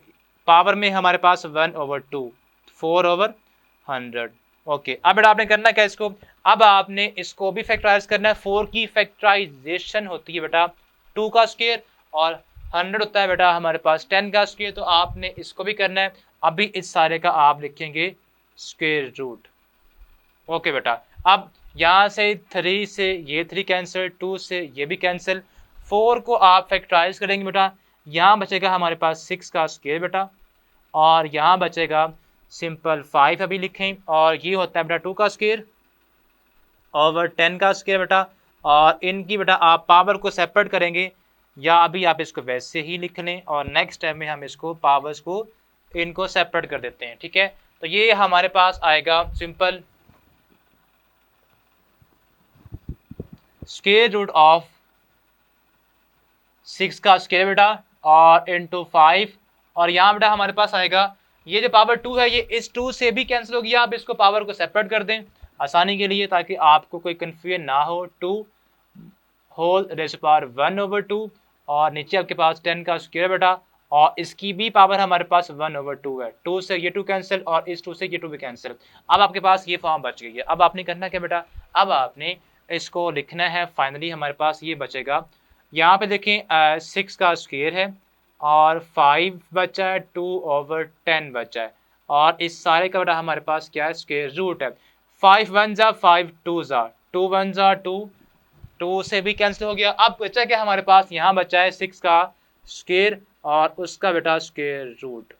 पावर में हमारे पास 1/2, 4/100। ओके, अब बेटा आपने करना क्या इसको, अब आपने इसको भी फैक्टराइज करना है। 4 की फैक्टराइजेशन होती है बेटा 2 का स्क्वायर, और 100 होता है बेटा हमारे पास 10 का स्क्वायर, तो आपने इसको भी करना है। अभी इस सारे का आप लिखेंगे स्क्वायर रूट। ओके बेटा, अब यहाँ से 3 से ये 3 कैंसिल, 2 से ये भी कैंसिल, 4 को आप फैक्टराइज करेंगे बेटा, यहाँ बचेगा हमारे पास 6 का स्क्वायर बेटा, और यहाँ बचेगा सिंपल 5 अभी लिखें, और ये होता है बेटा 2 का स्क्वायर ओवर 10 का स्क्वायर बेटा, और इनकी बेटा आप पावर को सेपरेट करेंगे, या अभी आप इसको वैसे ही लिख लें, और नेक्स्ट टाइम में हम इसको पावर्स को इनको सेपरेट कर देते हैं, ठीक है। तो ये हमारे पास आएगा सिंपल स्क्वायर रूट ऑफ 6 का स्क्वायर बेटा, और इंटू 5, और यहाँ बेटा हमारे पास आएगा ये जो पावर 2 है, ये इस 2 से भी कैंसिल हो गया। आप इसको पावर को सेपरेट कर दें आसानी के लिए, ताकि आपको कोई कन्फ्यूजन ना हो। 2 होल रेज़ पावर 1/2, और नीचे आपके पास 10 का स्क्वायर बेटा, और इसकी भी पावर हमारे पास 1/2 है। 2 से ये 2 कैंसिल, और इस 2 से ये 2 भी कैंसिल। अब आपके पास ये फॉर्म बच गई है। अब आपने करना क्या बेटा, अब आपने इसको लिखना है। फाइनली हमारे पास ये बचेगा, यहाँ पे देखें 6 का स्क्वायर है, और 5 बचा है, 2/10 बचा है, और इस सारे का बेटा हमारे पास क्या है, स्क्वायर रूट है। 5 1 जा 5 2 जा 2 1 जा 2, 2 से भी कैंसिल हो गया। अब बचा क्या हमारे पास, यहाँ बचा है 6 का स्क्वायर, और उसका बेटा square root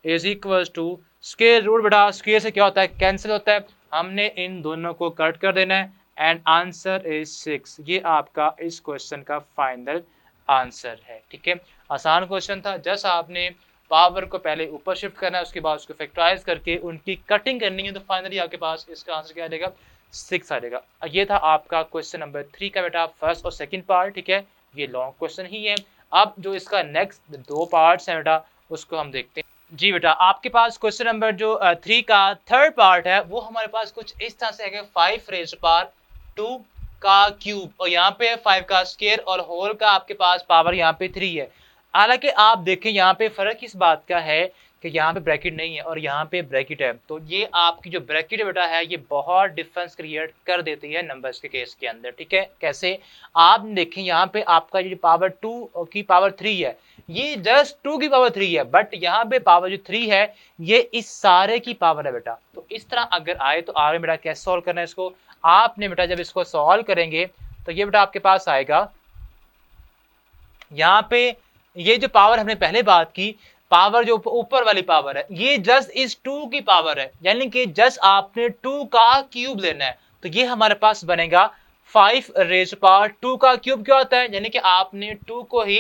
is equal to square root. बेटा स्क्वायर से क्या होता है, कैंसिल होता है। हमने इन दोनों को कट कर देना है, एंड आंसर इज 6। ये आपका इस क्वेश्चन का फाइनल आंसर है, ठीक है। आसान क्वेश्चन था, जस्ट आपने पावर को पहले ऊपर शिफ्ट करना है, उसके बाद उसको फैक्टराइज करके उनकी कटिंग करनी है, तो फाइनली आपके पास इसका आंसर क्या आ जाएगा, 6 आ जाएगा। ये था आपका क्वेश्चन नंबर 3 का बेटा फर्स्ट और सेकंड पार्ट, ठीक है। ये लॉन्ग क्वेश्चन ही है। अब जो इसका नेक्स्ट 2 पार्ट्स हैं बेटा, उसको हम देखते हैं। जी बेटा, आपके पास क्वेश्चन नंबर जो 3 का थर्ड पार्ट है, वो हमारे पास कुछ इस तरह से है, 5 रेज़ पावर 2 का क्यूब, और यहाँ पे 5 का स्क्वायर, और होल का आपके पास पावर यहाँ पे 3 है। हालांकि आप देखें यहाँ पे फर्क इस बात का है कि यहाँ पे ब्रैकेट नहीं है और यहाँ पे ब्रैकेट है, तो ये आपकी जो ब्रैकेट बेटा है, ये बहुत डिफरेंस क्रिएट कर देती है नंबर्स के केस के अंदर, ठीक है। कैसे, आप देखें यहाँ पे आपका जो पावर 2 की पावर 3 है, ये जस्ट 2 की पावर 3 है, बट यहाँ पे पावर जो 3 है, ये इस सारे की पावर है बेटा। तो इस तरह अगर आए तो आगे बेटा कैसे सॉल्व करना है इसको, आपने बेटा जब इसको सॉल्व करेंगे तो ये बेटा आपके पास आएगा, यहाँ पे ये जो पावर हमने पहले बात की, पावर जो ऊपर वाली पावर है ये जस्ट इस 2 की पावर है, यानी कि जस्ट आपने 2 का क्यूब लेना है। तो ये हमारे पास बनेगा 5 रेज़ पावर 2 का क्यूब क्या होता है, यानी कि आपने 2 को ही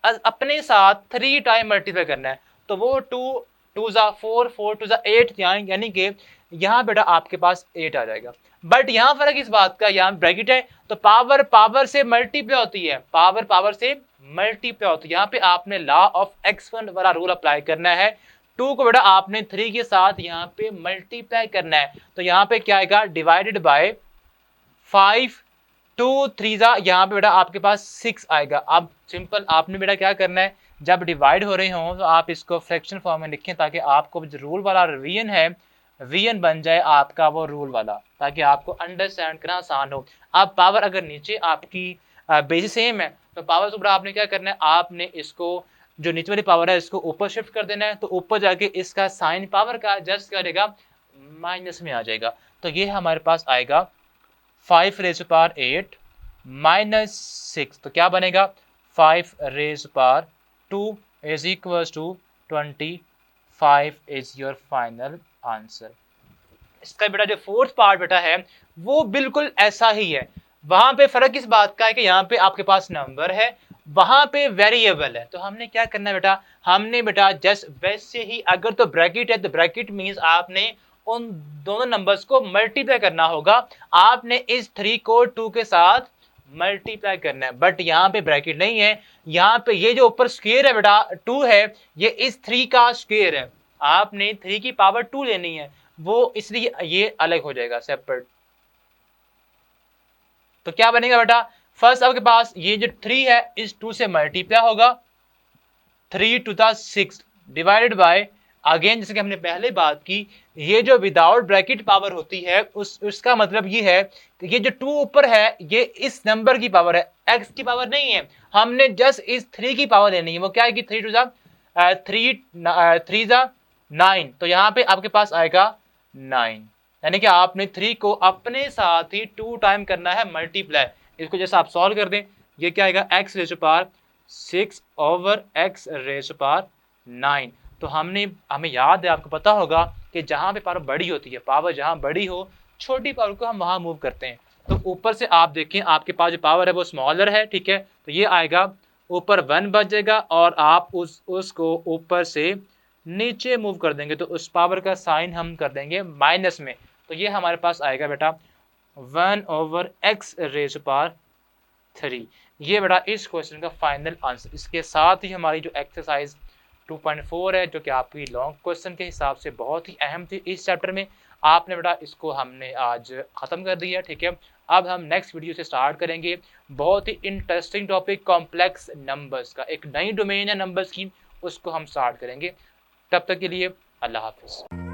अपने साथ 3 टाइम मल्टीप्लाई करना है। तो वो 2 2 जा 4 4 2 जा 8, यानी कि यहाँ बेटा आपके पास 8 आ जाएगा। बट यहाँ फर्क इस बात का, यहाँ ब्रैकेट है तो पावर पावर से मल्टीप्लाई होती है, पावर पावर से मल्टीप्लाई होती है। यहाँ पे आपने लॉ ऑफ एक्सपोनेंट वाला रूल अप्लाई करना है। 2 को बेटा आपने 3 के साथ यहाँ पे मल्टीप्लाई करना है। तो यहाँ पे क्या आएगा, डिवाइडेड बाय 5 2 3 जा, यहाँ पे बेटा आपके पास 6 आएगा। अब सिंपल आपने बेटा क्या करना है, जब डिवाइड हो रहे हो तो आप इसको फ्रैक्शन फॉर्म में लिखें, ताकि आपको जो रूल वाला वीएन है वीएन बन जाए आपका वो रूल वाला, ताकि आपको अंडरस्टैंड करना आसान हो। अब पावर अगर नीचे आपकी बेसिस सेम है तो पावर से बड़ा आपने क्या करना है, आपने इसको जो नीचे वाली पावर है इसको ऊपर शिफ्ट कर देना है। तो ऊपर जाके इसका साइन पावर का जस्ट क्या रहेगा, माइनस में आ जाएगा। तो ये हमारे पास आएगा 5 रेज़ पावर 8 माइनस 6, तो क्या बनेगा 5 raise power 2 is equals to 25 is your final answer. इसका बेटा जो फोर्थ पार्ट बेटा है वो बिल्कुल ऐसा ही है। वहां पे फर्क इस बात का है कि यहाँ पे आपके पास नंबर है, वहां पे वेरिएबल है। तो हमने क्या करना है बेटा, हमने बेटा जस्ट वैसे ही, अगर तो ब्रैकेट है तो ब्रैकेट मींस आपने उन दोनों नंबर्स को मल्टीप्लाई करना होगा। आपने इस 3 को 2 के साथ मल्टीप्लाई करना है, बट यहाँ पे ब्रैकेट नहीं है। यहाँ पे ये जो ऊपर स्क्वायर है बेटा 2 है, ये इस 3 का स्क्वायर है। आपने 3 की पावर 2 लेनी है, वो इसलिए ये अलग हो जाएगा सेपरेट। तो क्या बनेगा बेटा, फर्स्ट आपके पास ये जो 3 है इस 2 से मल्टीप्लाई होगा, 3 to the 6 divided by, again जैसे कि हमने पहले बात की, ये जो विदाउट ब्रैकेट पावर होती है उसका मतलब ये है कि ये जो 2 ऊपर है ये इस नंबर की पावर है, x की पावर नहीं है। हमने जस्ट इस 3 की पावर लेनी है, वो क्या है कि 3 टू द 3 जा 9, तो यहाँ पे आपके पास आएगा 9, यानी कि आपने 3 को अपने साथ ही 2 टाइम करना है मल्टीप्लाई। इसको जैसे आप सॉल्व कर दें, ये क्या आएगा x rays power 6 over x rays power 9। तो हमें याद है, आपको पता होगा कि जहां पे पावर बड़ी होती है, पावर जहां बड़ी हो छोटी पावर को हम वहां मूव करते हैं। तो ऊपर से आप देखें आपके पास जो पावर है वो स्मॉलर है, ठीक है, तो ये आएगा ऊपर 1 बच जाएगा और आप उसको ऊपर से नीचे मूव कर देंगे तो उस पावर का साइन हम कर देंगे माइनस में। तो ये हमारे पास आएगा बेटा 1 ओवर x रेज़ पावर 3। ये बेटा इस क्वेश्चन का फाइनल आंसर। इसके साथ ही हमारी जो एक्सरसाइज 2.4 है, जो कि आपकी लॉन्ग क्वेश्चन के हिसाब से बहुत ही अहम थी इस चैप्टर में, आपने बेटा इसको हमने आज ख़त्म कर दिया, ठीक है। अब हम नेक्स्ट वीडियो से स्टार्ट करेंगे बहुत ही इंटरेस्टिंग टॉपिक, कॉम्प्लेक्स नंबर्स का। एक नई डोमेन है नंबर्स की, उसको हम स्टार्ट करेंगे। तब तक के लिए अल्लाह हाफिज़।